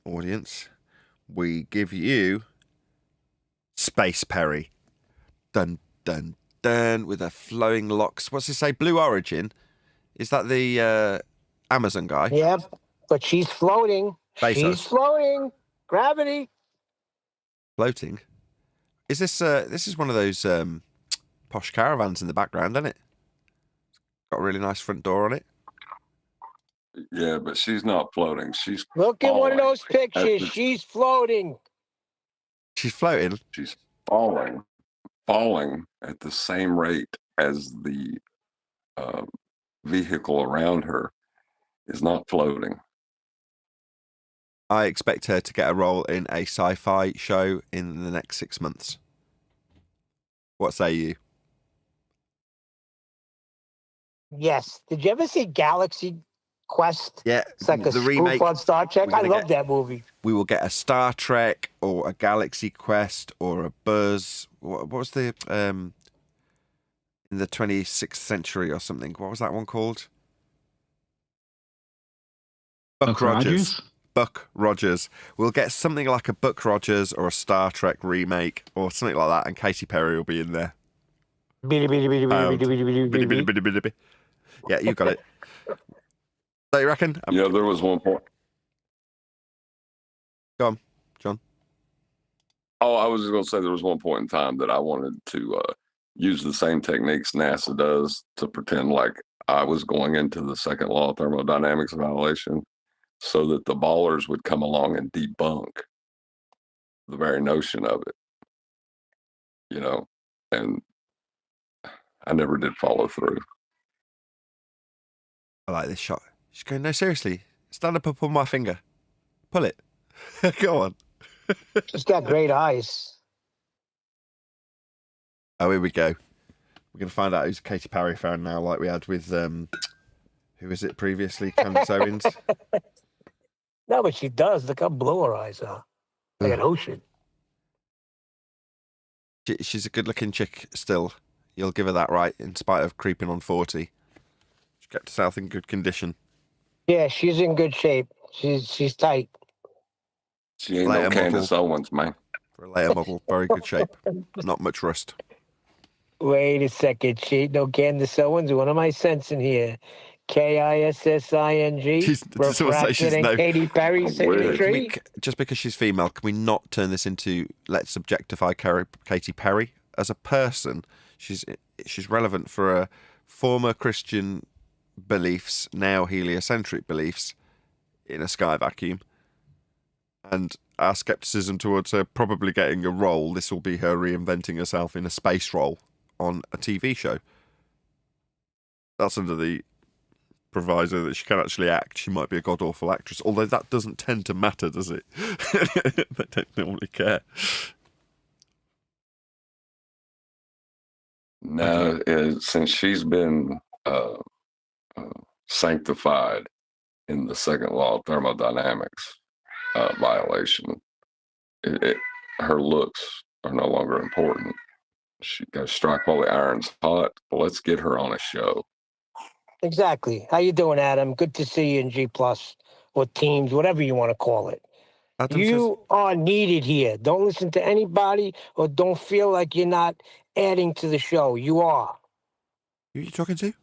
audience, we give you Space Perry. Dun, dun, dun, with her flowing locks. What's it say? Blue Origin? Is that the Amazon guy? Yep, but she's floating. Bezos. She's floating. Gravity. Floating? Is this is one of those posh caravans in the background, isn't it? Got a really nice front door on it. Yeah, but she's not floating. She's Look at one of falling. those pictures. She's floating. She's floating. She's falling at the same rate as the vehicle around her is not floating. I expect her to get a role in a sci-fi show in the next 6 months. What say you? Yes. Did you ever see Galaxy Quest? Yeah, It's like a the spoof remake. on Star Trek. I love that movie. We will get a Star Trek or a Galaxy Quest or a Buzz. What was the in the 26th century or something? What was that one called? Buck Rogers. Buck Rogers. We'll get something like a Buck Rogers or a Star Trek remake or something like that, and Katy Perry will be in there. Yeah, you got it. So you reckon? Yeah, there was one point. Go on, John. Oh, I was just going to say there was one point in time that I wanted to use the same techniques NASA does to pretend like I was going into the second law of thermodynamics violation so that the ballers would come along and debunk the very notion of it, you know, and I never did follow through. I like this shot. She's going, no, seriously, stand up and pull my finger. Pull it. Go on. She's got great eyes. Oh, here we go. We're going to find out who's a Katy Perry fan now, like we had with, who was it previously? Candace Owens? No, but she does. Look how blue her eyes are. Like an ocean. She's a good-looking chick still. You'll give her that right, in spite of creeping on 40. She kept herself in good condition. Yeah, she's in good shape. She's tight. She ain't no Candace Owens, man. For a later model, very good shape. Not much rust. Wait a second. She ain't no Candace Owens. What am I sensing here? Kissing. Refracted in Katy Perry's signature. Just because she's female, can we not turn this into let's objectify Katy Perry as a person? She's relevant for her former Christian beliefs, now heliocentric beliefs, in a sky vacuum, and our skepticism towards her probably getting a role. This will be her reinventing herself in a space role on a TV show. That's under the proviso that she can actually act. She might be a god-awful actress, although that doesn't tend to matter, does it? They don't normally care. No, since she's been uh, sanctified in the second law of thermodynamics violation, her looks are no longer important. She goes strike while the iron's hot. Let's get her on a show. Exactly. How you doing, Adam? Good to see you in G Plus or Teams, whatever you want to call it. Adam says, You are needed here. Don't listen to anybody or don't feel like you're not adding to the show. You are. who are you talking to?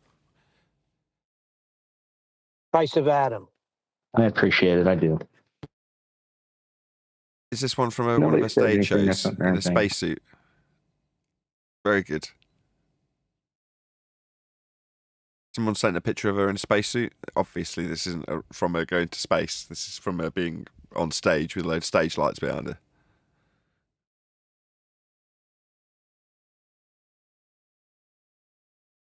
Price of Adam. I appreciate it. I do. Is this one from one of Nobody her said stage anything that's shows not their in a thing. spacesuit? Very good. Someone sent a picture of her in a spacesuit. Obviously, this isn't from her going to space. This is from her being on stage with a load of stage lights behind her.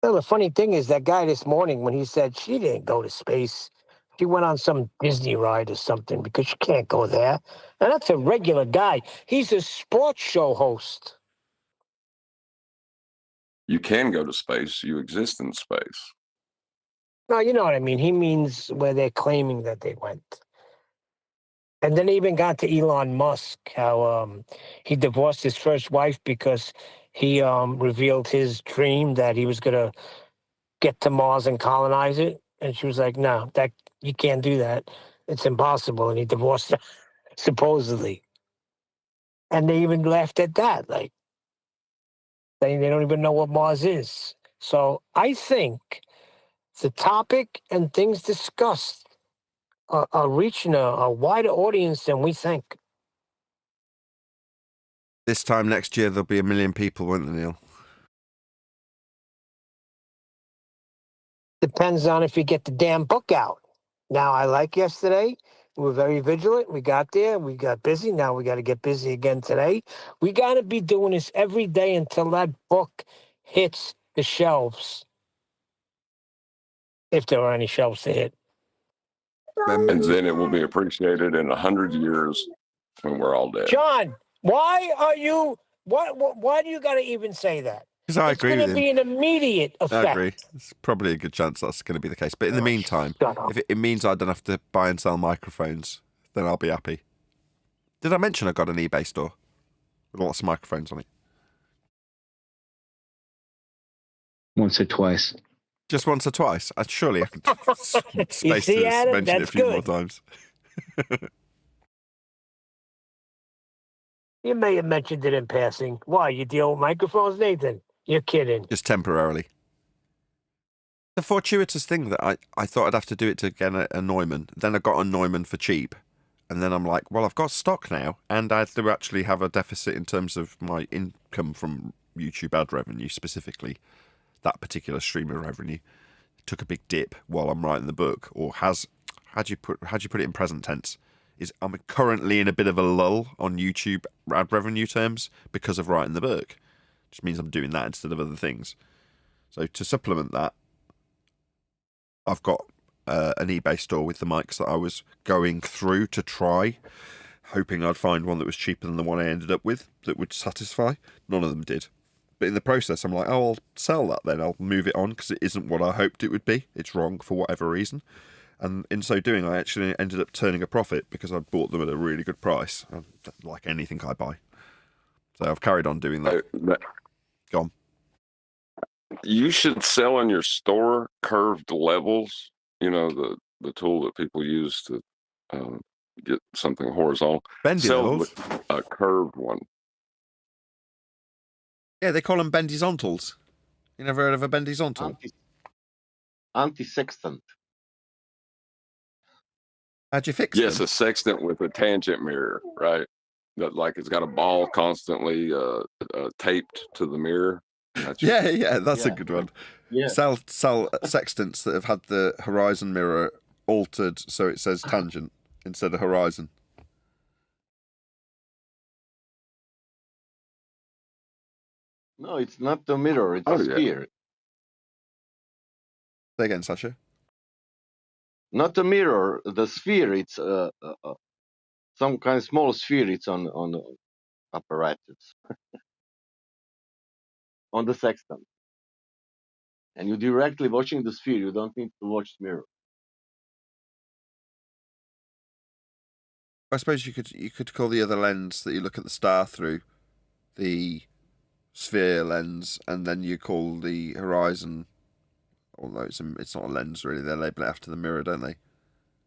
Well, the funny thing is that guy this morning when he said she didn't go to space, she went on some Disney ride or something because she can't go there. And that's a regular guy. He's a sports show host. You can go to space. You exist in space. No, you know what I mean. He means where they're claiming that they went. And then he even got to Elon Musk, how he divorced his first wife because he revealed his dream that he was going to get to Mars and colonize it. And she was like, no, that you can't do that. It's impossible. And he divorced her, supposedly. And they even laughed at that, like saying they don't even know what Mars is. So I think the topic and things discussed are reaching a wider audience than we think. This time next year, there'll be 1 million people, won't there, Neil? Depends on if you get the damn book out. Now, I like yesterday. We were very vigilant. We got there. We got busy. Now we got to get busy again today. We got to be doing this every day until that book hits the shelves. If there are any shelves to hit. And then it will be appreciated in 100 years when we're all dead. John, why are you, why do you got to even say that? Because I agree with It's going to him. be an immediate effect. I agree. It's probably a good chance that's going to be the case. But in the meantime, shut up. if it means I don't have to buy and sell microphones, then I'll be happy. Did I mention I got an eBay store with lots of microphones on it? Once or twice. Just once or twice? Surely I could You space see, to Adam? mention it a That's few more good. times. You may have mentioned it in passing. Why, you deal with microphones, Nathan? You're kidding. Just temporarily. The fortuitous thing that I thought I'd have to do it to get a Neumann. Then I got a Neumann for cheap. And then I'm like, well, I've got stock now. And I do actually have a deficit in terms of my income from YouTube ad revenue, specifically. That particular stream of revenue took a big dip while I'm writing the book, or has. How'd you put it in present tense? I'm currently in a bit of a lull on YouTube ad revenue terms because of writing the book, which means I'm doing that instead of other things. So to supplement that, I've got an eBay store with the mics that I was going through to try, hoping I'd find one that was cheaper than the one I ended up with that would satisfy. None of them did. But in the process, I'm like, oh, I'll sell that then. I'll move it on because it isn't what I hoped it would be. It's wrong for whatever reason. And in so doing, I actually ended up turning a profit because I bought them at a really good price, like anything I buy. So I've carried on doing that. Go on. You should sell in your store curved levels. You know, the tool that people use to get something horizontal. Bendy Sell levels? a curved one. Yeah, they call them bendizontals. You never heard of a bendizontal? Anti-sextant. How'd you fix Yes, them? a sextant with a tangent mirror, right? That like it's got a ball constantly taped to the mirror. Yeah, that's a good one. Yeah. Sell sextants that have had the horizon mirror altered so it says tangent instead of horizon. No, it's not the mirror. It's a sphere. Say again, Sasha. Not the mirror. The sphere. It's some kind of small sphere. It's on the apparatus on the sextant. and you're directly watching the sphere. You don't need to watch the mirror. I suppose you could call the other lens that you look at the star through the sphere lens, and then you call the horizon, although it's not a lens really, they label it after the mirror, don't they?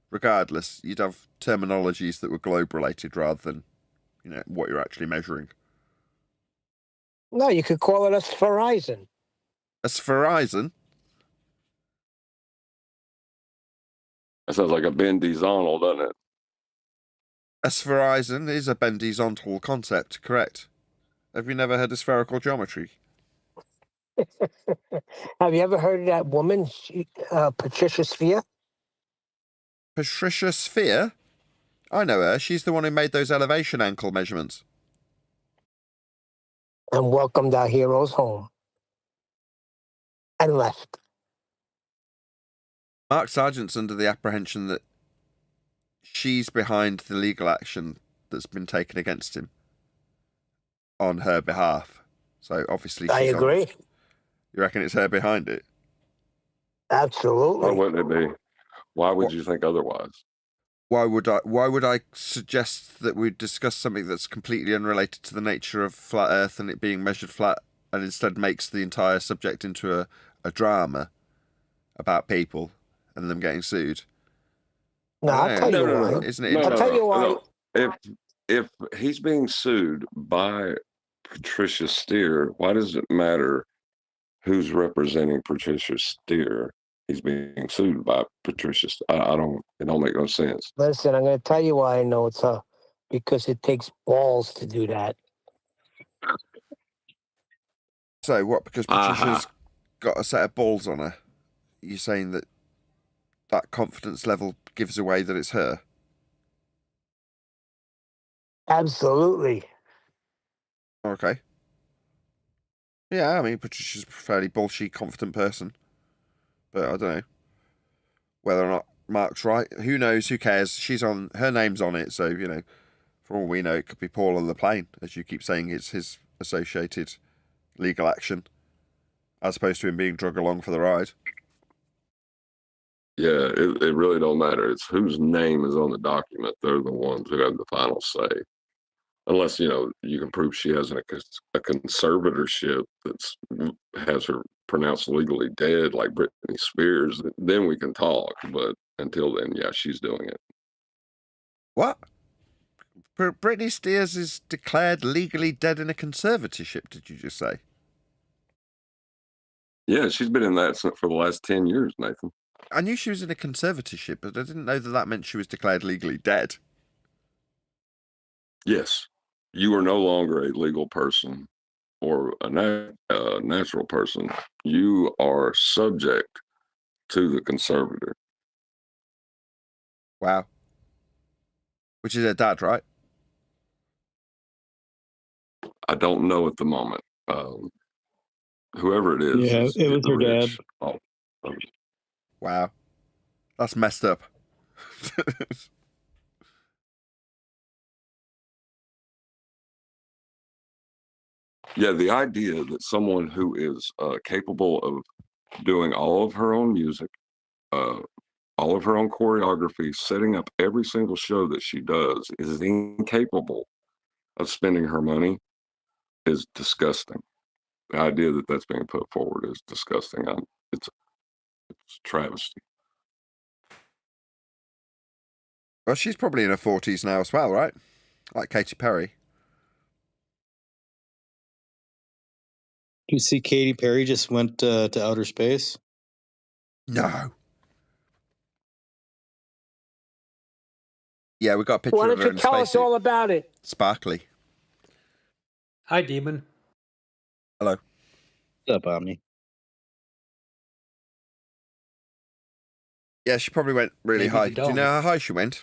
Regardless, you'd have terminologies that were globe related rather than, what you're actually measuring. No, you could call it a spherizon. A spherizon? That sounds like a bendizonal, doesn't it? A spherizon is a bendizontal concept, correct? Have you never heard of spherical geometry? Have you ever heard of that woman, Patricia Sphere? Patricia Sphere? I know her. She's the one who made those elevation ankle measurements. And welcomed our heroes home. And left. Mark Sargent's under the apprehension that she's behind the legal action that's been taken against him on her behalf. So obviously I agree. You reckon it's her behind it? Absolutely. Why wouldn't it be? Why would you think otherwise? Why would I suggest that we discuss something that's completely unrelated to the nature of flat Earth and it being measured flat, and instead makes the entire subject into a drama about people and them getting sued? No, I'll tell you why. Isn't it? I'll tell you why. If he's being sued by Patricia Steer, why does it matter who's representing Patricia Steer? He's being sued by Patricia. It don't make no sense. Listen, I'm going to tell you why I know it's her. Because it takes balls to do that. So what? Because Patricia's got a set of balls on her. You're saying that confidence level gives away that it's her? Absolutely. Okay. Yeah, I mean, Patricia's a fairly bullshit, confident person. But I don't know whether or not Mark's right. Who knows? Who cares? Her name's on it, so, for all we know, it could be Paul on the plane. As you keep saying, it's his associated legal action, as opposed to him being drug along for the ride. Yeah, it really don't matter. It's whose name is on the document. They're the ones who have the final say. Unless, you can prove she has a conservatorship that has her pronounced legally dead, like Britney Spears, then we can talk. But until then, yeah, she's doing it. What? Britney Spears is declared legally dead in a conservatorship, did you just say? Yeah, she's been in that for the last 10 years, Nathan. I knew she was in a conservatorship, but I didn't know that meant she was declared legally dead. Yes. You are no longer a legal person or a natural person. You are subject to the conservator. Wow. Which is her dad, right? I don't know at the moment. Whoever it is. Yeah, it was her dad. Oh. Wow. That's messed up. Yeah, the idea that someone who is capable of doing all of her own music, all of her own choreography, setting up every single show that she does, is incapable of spending her money is disgusting. The idea that that's being put forward is disgusting. It's travesty. Well, she's probably in her 40s now as well, right? Like Katy Perry. Do you see Katy Perry just went to outer space? No. Yeah, we got a picture Why of don't her you in tell us spacesuit. all about it? Sparkly. Hi, Demon. Hello. What's up, Omni? Yeah, she probably went really Maybe high. the Do you know dome. how high she went?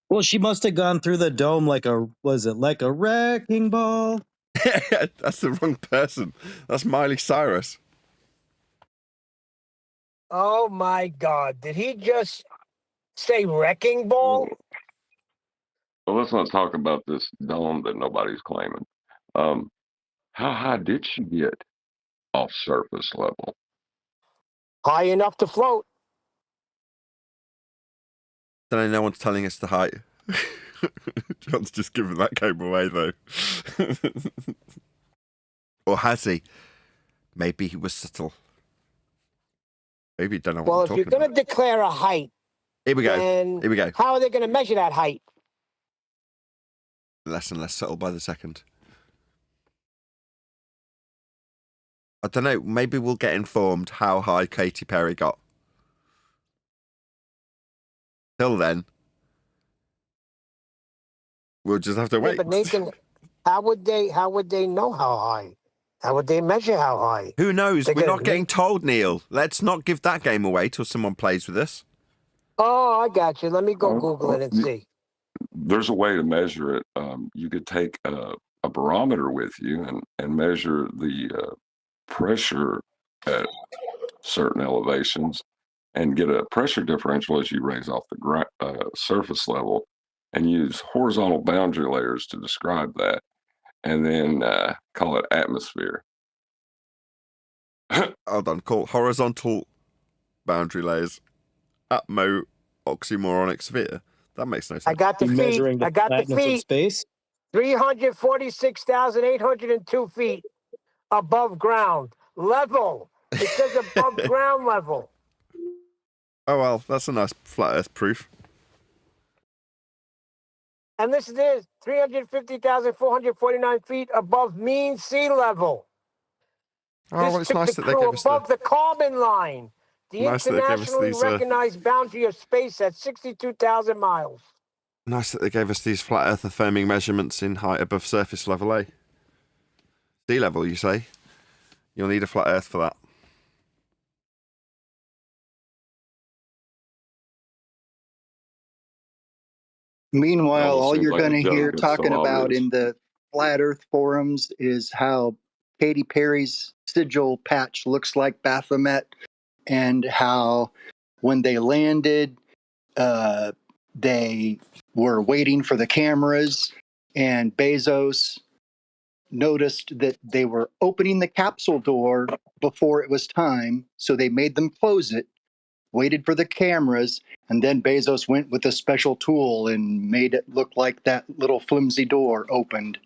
Well, she must have gone through the dome like a wrecking ball? That's the wrong person. That's Miley Cyrus. Oh my God. Did he just say wrecking ball? Well, let's not talk about this dome that nobody's claiming. How high did she get off surface level. High enough to float. Then no one's telling us the height. John's just given that game away, though. Or has he? Maybe he was subtle. Maybe he don't know what Well, I'm if you're talking going to declare a height, Here we go. then Here we go. how are they going to measure that height? Less and less subtle by the second. I don't know. Maybe we'll get informed how high Katy Perry got. Till then, we'll just have to Yeah, wait. but Nathan, how would they know how high? How would they measure how high? Who knows? They're We're gonna not getting told, Neil. Let's not give that game away till someone plays with us. Oh, I got you. Let me go Oh, Google it and see. There's a way to measure it. You could take a barometer with you and measure the pressure at certain elevations and get a pressure differential as you raise off the surface level, and use horizontal boundary layers to describe that, and then call it atmosphere. Hold on. Call horizontal boundary layers. Atmo oxymoronic sphere. That makes no sense. I got the You feet. measuring the I got the flatness of feet. space? 346,802 feet above ground level. It says above ground level. Oh, well, that's a nice flat earth proof. And this is 350,449 feet above mean sea level. Oh, well, This it's took nice the that they crew gave us above the carbon line, the Nice that they gave us internationally these, recognized boundary of space at 62,000 miles. Nice that they gave us these flat earth affirming measurements in height above surface level, eh? Sea level, you say? You'll need a flat earth for that. Meanwhile, Almost all seems you're like a going to joke. hear It's so talking about obvious. in the flat Earth forums is how Katy Perry's sigil patch looks like Baphomet, and how when they landed, they were waiting for the cameras, and Bezos noticed that they were opening the capsule door before it was time, so they made them close it, waited for the cameras, and then Bezos went with a special tool and made it look like that little flimsy door opened.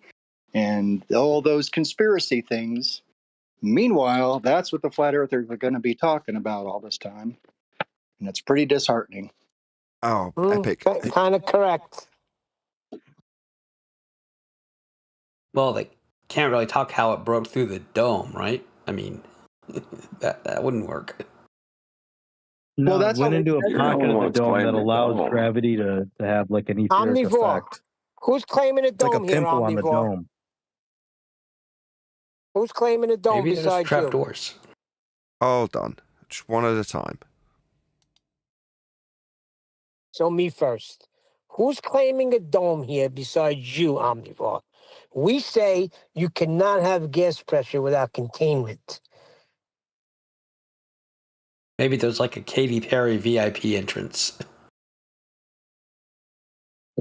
And all those conspiracy things. Meanwhile, that's what the flat earthers are going to be talking about all this time. And it's pretty disheartening. Oh, epic. Kind of correct. Well, they can't really talk how it broke through the dome, right? I mean, that wouldn't work. No, Well, it that's how went they into a measure pocket it. of the Everyone's dome that claiming allows dome. gravity to have like an etheric Omnivore. effect. Who's claiming a It's like a dome here, pimple on the Omnivore? dome. Who's claiming a dome Maybe there's besides you? trapdoors. Hold on. Just one at a time. So me first. Who's claiming a dome here besides you, Omnivore? We say you cannot have gas pressure without containment. Maybe there's like a Katy Perry VIP entrance.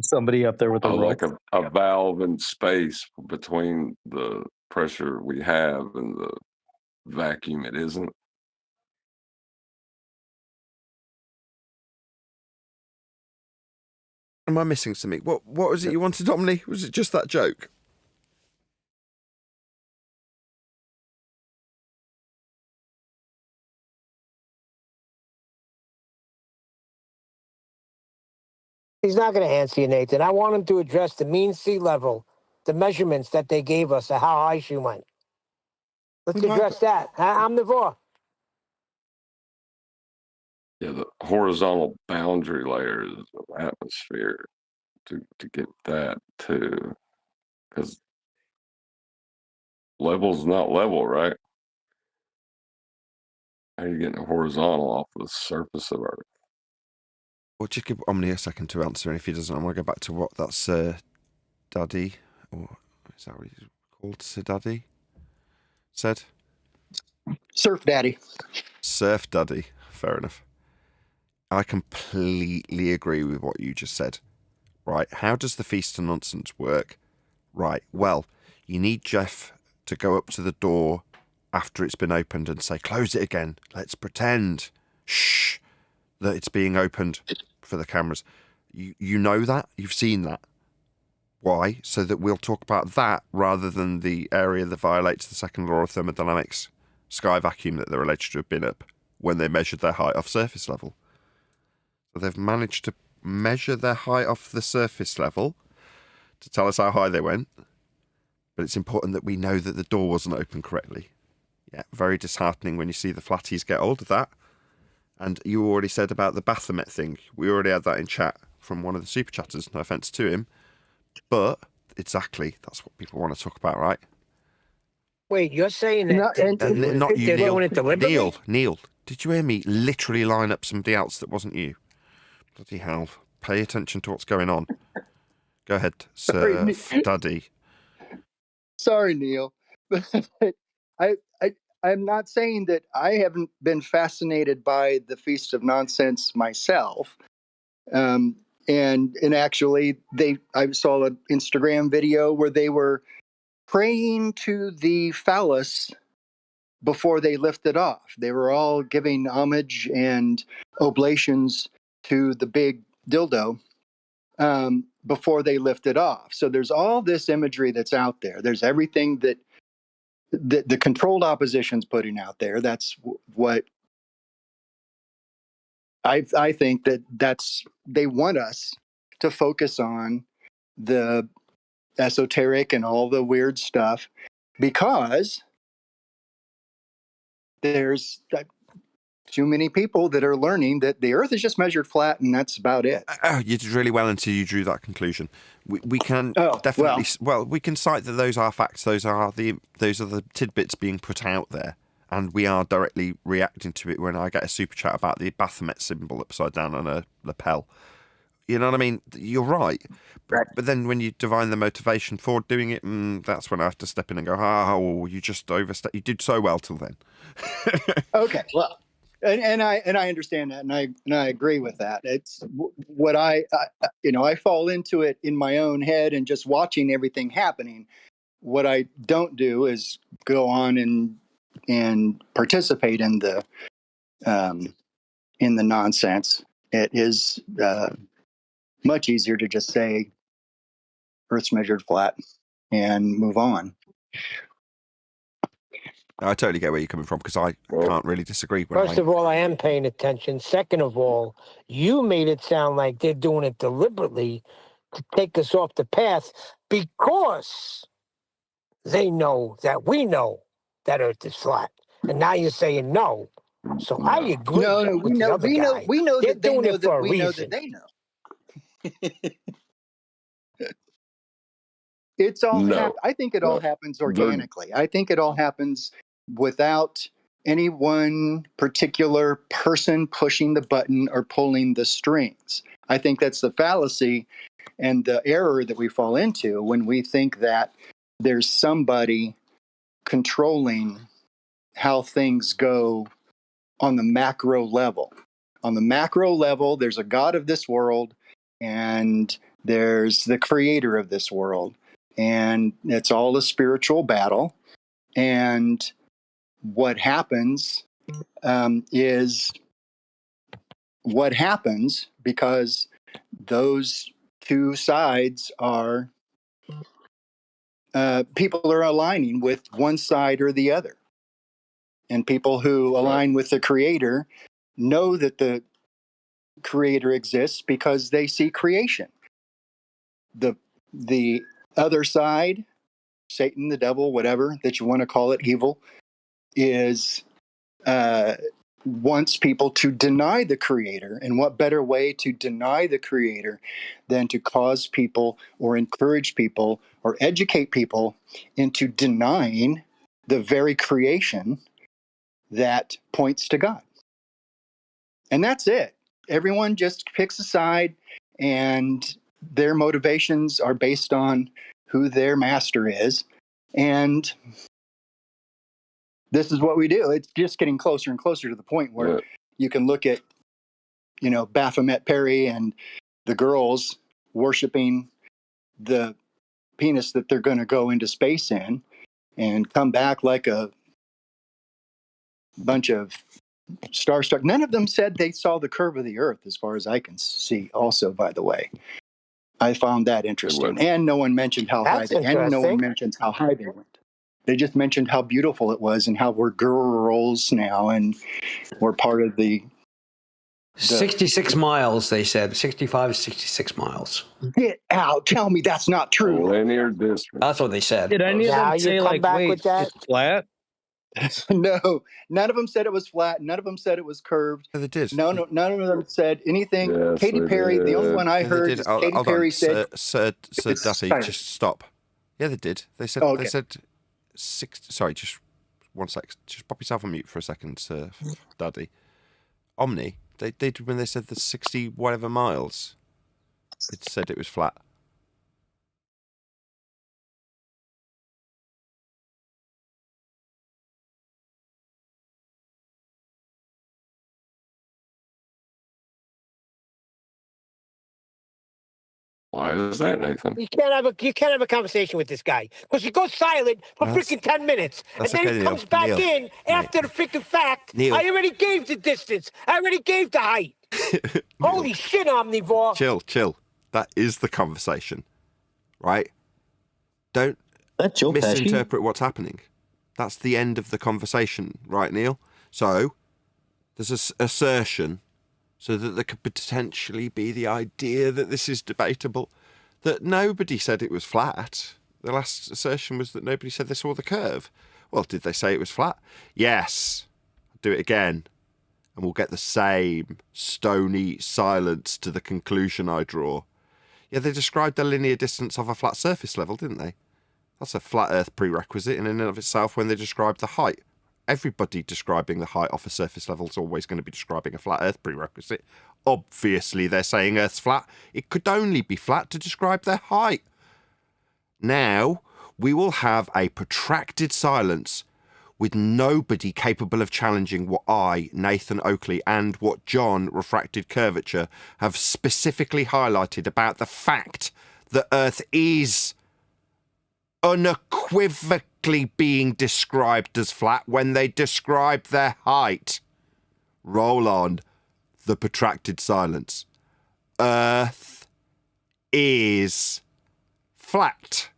Somebody up there with a rope. Like a valve in space between the pressure we have and the vacuum it isn't. Am I missing something? What was it you wanted, Omni? Was it just that joke? He's not going to answer you, Nathan. I want him to address the mean sea level, the measurements that they gave us of how high she went. Let's address that. Omnivore. Yeah, the horizontal boundary layers of atmosphere to get that too, because level's not level, right? How are you getting horizontal off the surface of Earth? Well, just give Omni a second to answer, and if he doesn't, I want to go back to what that's Daddy, or is that what he's called? Sir Daddy said? Surf Daddy. Surf Daddy. Fair enough. I completely agree with what you just said. Right, how does the feast of nonsense work? Right, well, you need Jeff to go up to the door after it's been opened and say, close it again. Let's pretend, that it's being opened for the cameras. You know that? You've seen that. Why? So that we'll talk about that rather than the area that violates the second law of thermodynamics, sky vacuum, that they're alleged to have been up when they measured their height off surface level. So they've managed to measure their height off the surface level to tell us how high they went. But it's important that we know that the door wasn't open correctly. Yeah, very disheartening when you see the flatties get hold of that. And you already said about the Baphomet thing. We already had that in chat from one of the super chatters. No offence to him. But exactly, that's what people want to talk about, right? Wait, you're saying that No, and Not you, they're Neil. doing it deliberately? Neil, did you hear me literally line up somebody else that wasn't you? Bloody hell. Pay attention to what's going on. Go ahead, Surf Daddy. sorry, Neil. I'm not saying that I haven't been fascinated by the Feast of Nonsense myself. And actually, I saw an Instagram video where they were praying to the phallus before they lifted off. They were all giving homage and oblations to the big dildo before they lifted off. So there's all this imagery that's out there. There's everything that the controlled opposition's putting out there. That's what I think that's they want us to focus on, the esoteric and all the weird stuff, because there's too many people that are learning that the Earth is just measured flat and that's about it. You did really well until you drew that conclusion. We can Oh, definitely we can cite that those are facts. Those are the tidbits being put out there, and we are directly reacting to it. When I get a super chat about the Baphomet symbol upside down on a lapel, you know what I mean? You're right. But then when you divine the motivation for doing it, that's when I have to step in and go, oh, you just overstep. You did so well till then. Okay, well, and I understand that, and I agree with that. It's what I fall into it in my own head and just watching everything happening. What I don't do is go on and participate in the nonsense. It is much easier to just say Earth's measured flat and move on. I totally get where you're coming from, because I can't really disagree. First of all, I am paying attention. Second of all, you made it sound like they're doing it deliberately to take us off the path because they know that we know that Earth is flat. And now you're saying no. So I agree No, with the other guy. we know They're that they doing know it for that a we know reason. that they know. It's all No. I think it all happens organically. I think it all happens without any one particular person pushing the button or pulling the strings. I think that's the fallacy and the error that we fall into when we think that there's somebody controlling how things go on the macro level. On the macro level, there's a God of this world, and there's the creator of this world. And it's all a spiritual battle. And what happens is what happens because those two sides are people are aligning with one side or the other. And people who align with the creator know that the creator exists because they see creation. The other side, Satan, the devil, whatever that you want to call it, evil, is wants people to deny the creator. And what better way to deny the creator than to cause people or encourage people or educate people into denying the very creation that points to God. And that's it. Everyone just picks a side, and their motivations are based on who their master is. And this is what we do. It's just getting closer and closer to the point where you can look at, Baphomet Perry and the girls worshiping the penis that they're going to go into space in and come back like a bunch of starstruck. None of them said they saw the curve of the Earth, as far as I can see. Also, by the way, I found that interesting. And no one mentioned how high. That's And no one interesting. mentions how high they went. They just mentioned how beautiful it was and how we're girls now and we're part of the 66 miles, they said. 65 to 66 miles. Get out! Tell me that's not true. Linear distance. That's what they said. Did any of Now them you say come like, back wait, with that? it's flat? No, none of them said it was flat. None of them said it was curved. Yeah, they did. No, none of them said anything. Yes, Katy they Perry, the only did. one I Yeah, they heard did. is Hold Katy on, Perry said, Sir it's Dusty, science. just stop. Yeah, they did. They said. Oh, okay. They said six. Sorry, just 1 sec. Just pop yourself on mute for a second, Sir Daddy. Omni. They did when they said the 60 whatever miles. It said it was flat. Why is that, Nathan? You can't have a conversation with this guy because he goes silent for That's- freaking 10 minutes, and that's then okay, he Neil. comes back Neil. in after the freaking fact. Neil. I already gave the distance. I already gave the height. Holy shit, omnivore! Chill. That is the conversation, right? Don't That's Joe Pesci. misinterpret what's happening. That's the end of the conversation, right, Neil? So there's this assertion, so that there could potentially be the idea that this is debatable, that nobody said it was flat. The last assertion was that nobody said they saw the curve. Well, did they say it was flat? Yes. I'll do it again. And we'll get the same stony silence to the conclusion I draw. Yeah, they described the linear distance of a flat surface level, didn't they? That's a flat Earth prerequisite in and of itself when they described the height. Everybody describing the height off a surface level is always going to be describing a flat Earth prerequisite. Obviously, they're saying Earth's flat. It could only be flat to describe their height. Now, we will have a protracted silence with nobody capable of challenging what I, Nathan Oakley, and what John, Refracted Curvature, have specifically highlighted about the fact that Earth is unequivocally being described as flat when they describe their height. Roll on the protracted silence. Earth is flat.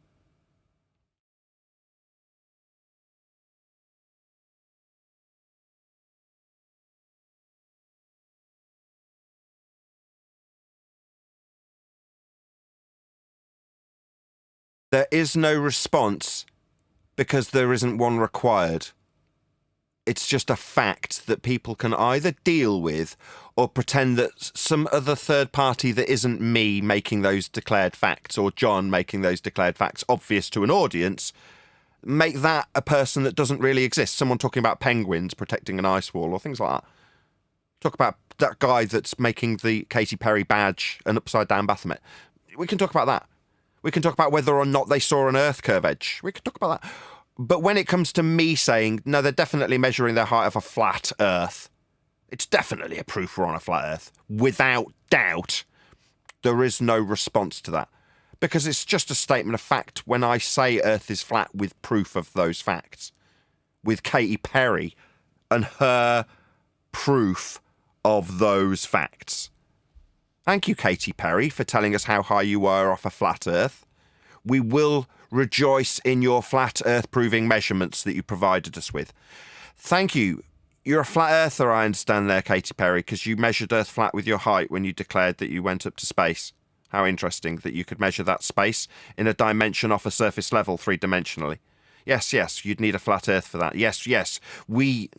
There is no response because there isn't one required. It's just a fact that people can either deal with or pretend that some other third party that isn't me making those declared facts or John making those declared facts obvious to an audience, make that a person that doesn't really exist. Someone talking about penguins protecting an ice wall or things like that. Talk about that guy that's making the Katy Perry badge an upside down Baphomet. We can talk about that. We can talk about whether or not they saw an Earth curve edge. We can talk about that. But when it comes to me saying, no, they're definitely measuring their height of a flat Earth, it's definitely a proof we're on a flat Earth. Without doubt, there is no response to that. Because it's just a statement of fact when I say Earth is flat with proof of those facts. With Katy Perry and her proof of those facts. Thank you, Katy Perry, for telling us how high you were off a flat Earth. We will rejoice in your flat Earth proving measurements that you provided us with. Thank you. You're a flat earther, I understand there, Katy Perry, because you measured Earth flat with your height when you declared that you went up to space. How interesting that you could measure that space in a dimension off a surface level three-dimensionally. Yes, you'd need a flat Earth for that. Yes,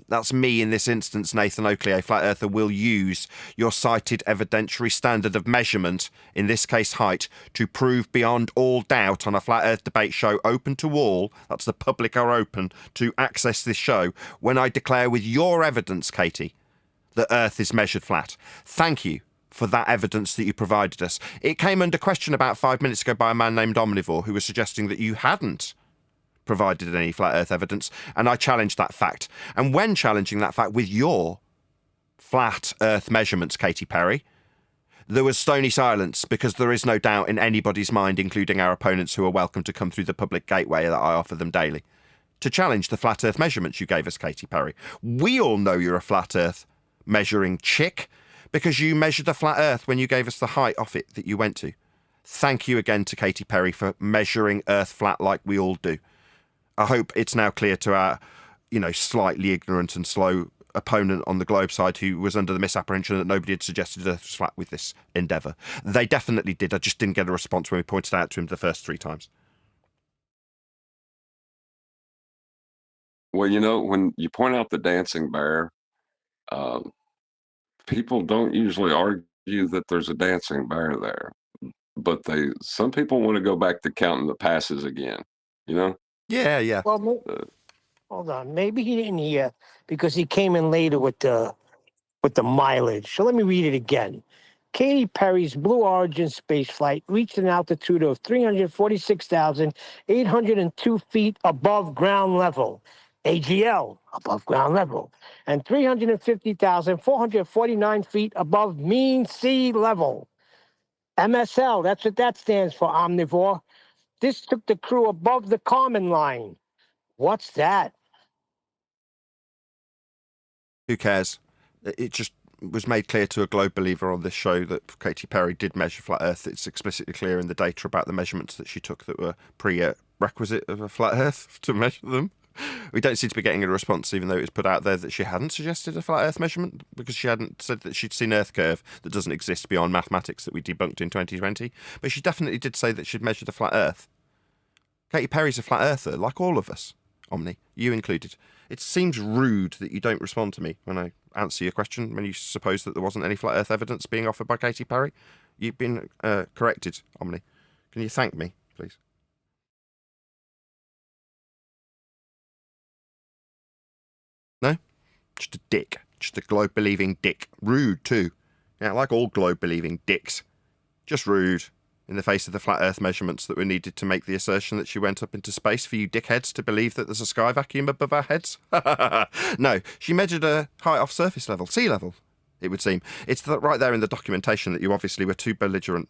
that's me in this instance, Nathan Oakley, a flat earther, will use your cited evidentiary standard of measurement, in this case height, to prove beyond all doubt on a flat Earth debate show open to all, that's the public are open to access this show, when I declare with your evidence, Katie, that Earth is measured flat. Thank you for that evidence that you provided us. It came under question about 5 minutes ago by a man named Omnivore who was suggesting that you hadn't provided any flat Earth evidence, and I challenged that fact. And when challenging that fact with your flat Earth measurements, Katy Perry, there was stony silence because there is no doubt in anybody's mind, including our opponents who are welcome to come through the public gateway that I offer them daily. to challenge the flat earth measurements you gave us, Katy Perry. We all know you're a flat earth measuring chick because you measured the flat earth when you gave us the height off it that you went to. Thank you again to Katy Perry for measuring earth flat like we all do. I hope it's now clear to our, slightly ignorant and slow opponent on the Globe side who was under the misapprehension that nobody had suggested Earth was flat with this endeavour. They definitely did. I just didn't get a response when we pointed out to him the first 3 times. Well, when you point out the dancing bear, people don't usually argue that there's a dancing bear there, but some people want to go back to counting the passes again, Yeah. Well, hold on. Maybe he didn't hear because he came in later with the mileage. So let me read it again. Katy Perry's Blue Origin space flight reached an altitude of 346,802 feet above ground level, AGL, above ground level, and 350,449 feet above mean sea level. MSL, that's what that stands for, omnivore. This took the crew above the Kármán line. What's that? Who cares? It just was made clear to a Globe believer on this show that Katy Perry did measure flat Earth. It's explicitly clear in the data about the measurements that she took that were prerequisite of a flat Earth to measure them. We don't seem to be getting a response, even though it was put out there that she hadn't suggested a flat Earth measurement because she hadn't said that she'd seen Earth curve that doesn't exist beyond mathematics that we debunked in 2020. But she definitely did say that she'd measured a flat Earth. Katy Perry's a flat earther, like all of us, Omni, you included. It seems rude that you don't respond to me when I answer your question when you suppose that there wasn't any flat earth evidence being offered by Katy Perry. You've been corrected, Omni. Can you thank me, please? No? Just a dick. Just a globe-believing dick. Rude, too. Yeah, like all globe-believing dicks. Just rude. In the face of the flat earth measurements that were needed to make the assertion that she went up into space for you dickheads to believe that there's a sky vacuum above our heads? No, she measured a height off surface level, sea level, it would seem. It's right there in the documentation that you obviously were too belligerent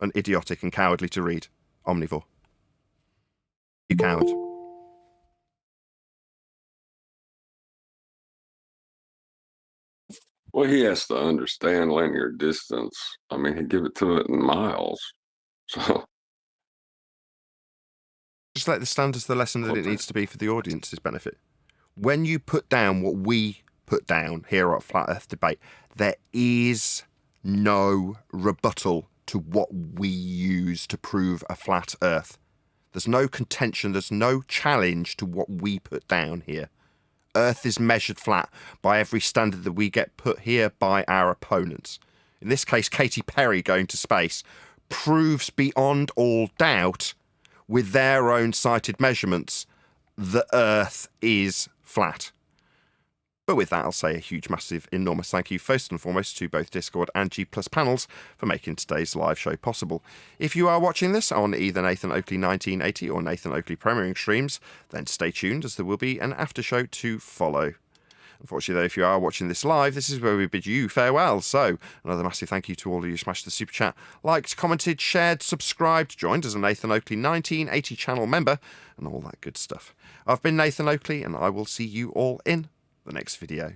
and idiotic and cowardly to read, Omnivore. You coward. Well, he has to understand linear distance. I mean, he'd give it to it in miles. So just let this stand as the lesson that it needs to be for the audience's benefit. When you put down what we put down here at Flat Earth Debate, there is no rebuttal to what we use to prove a flat Earth. There's no contention, there's no challenge to what we put down here. Earth is measured flat by every standard that we get put here by our opponents. In this case, Katy Perry going to space proves beyond all doubt, with their own cited measurements, that Earth is flat. But with that, I'll say a huge, massive, enormous thank you, first and foremost, to both Discord and G Plus panels for making today's live show possible. If you are watching this on either Nathan Oakley 1980 or Nathan Oakley premiering streams, then stay tuned, as there will be an after show to follow. Unfortunately, though, if you are watching this live, this is where we bid you farewell. So, another massive thank you to all of you who smashed the super chat, liked, commented, shared, subscribed, joined as a Nathan Oakley 1980 channel member, and all that good stuff. I've been Nathan Oakley, and I will see you all in the next video.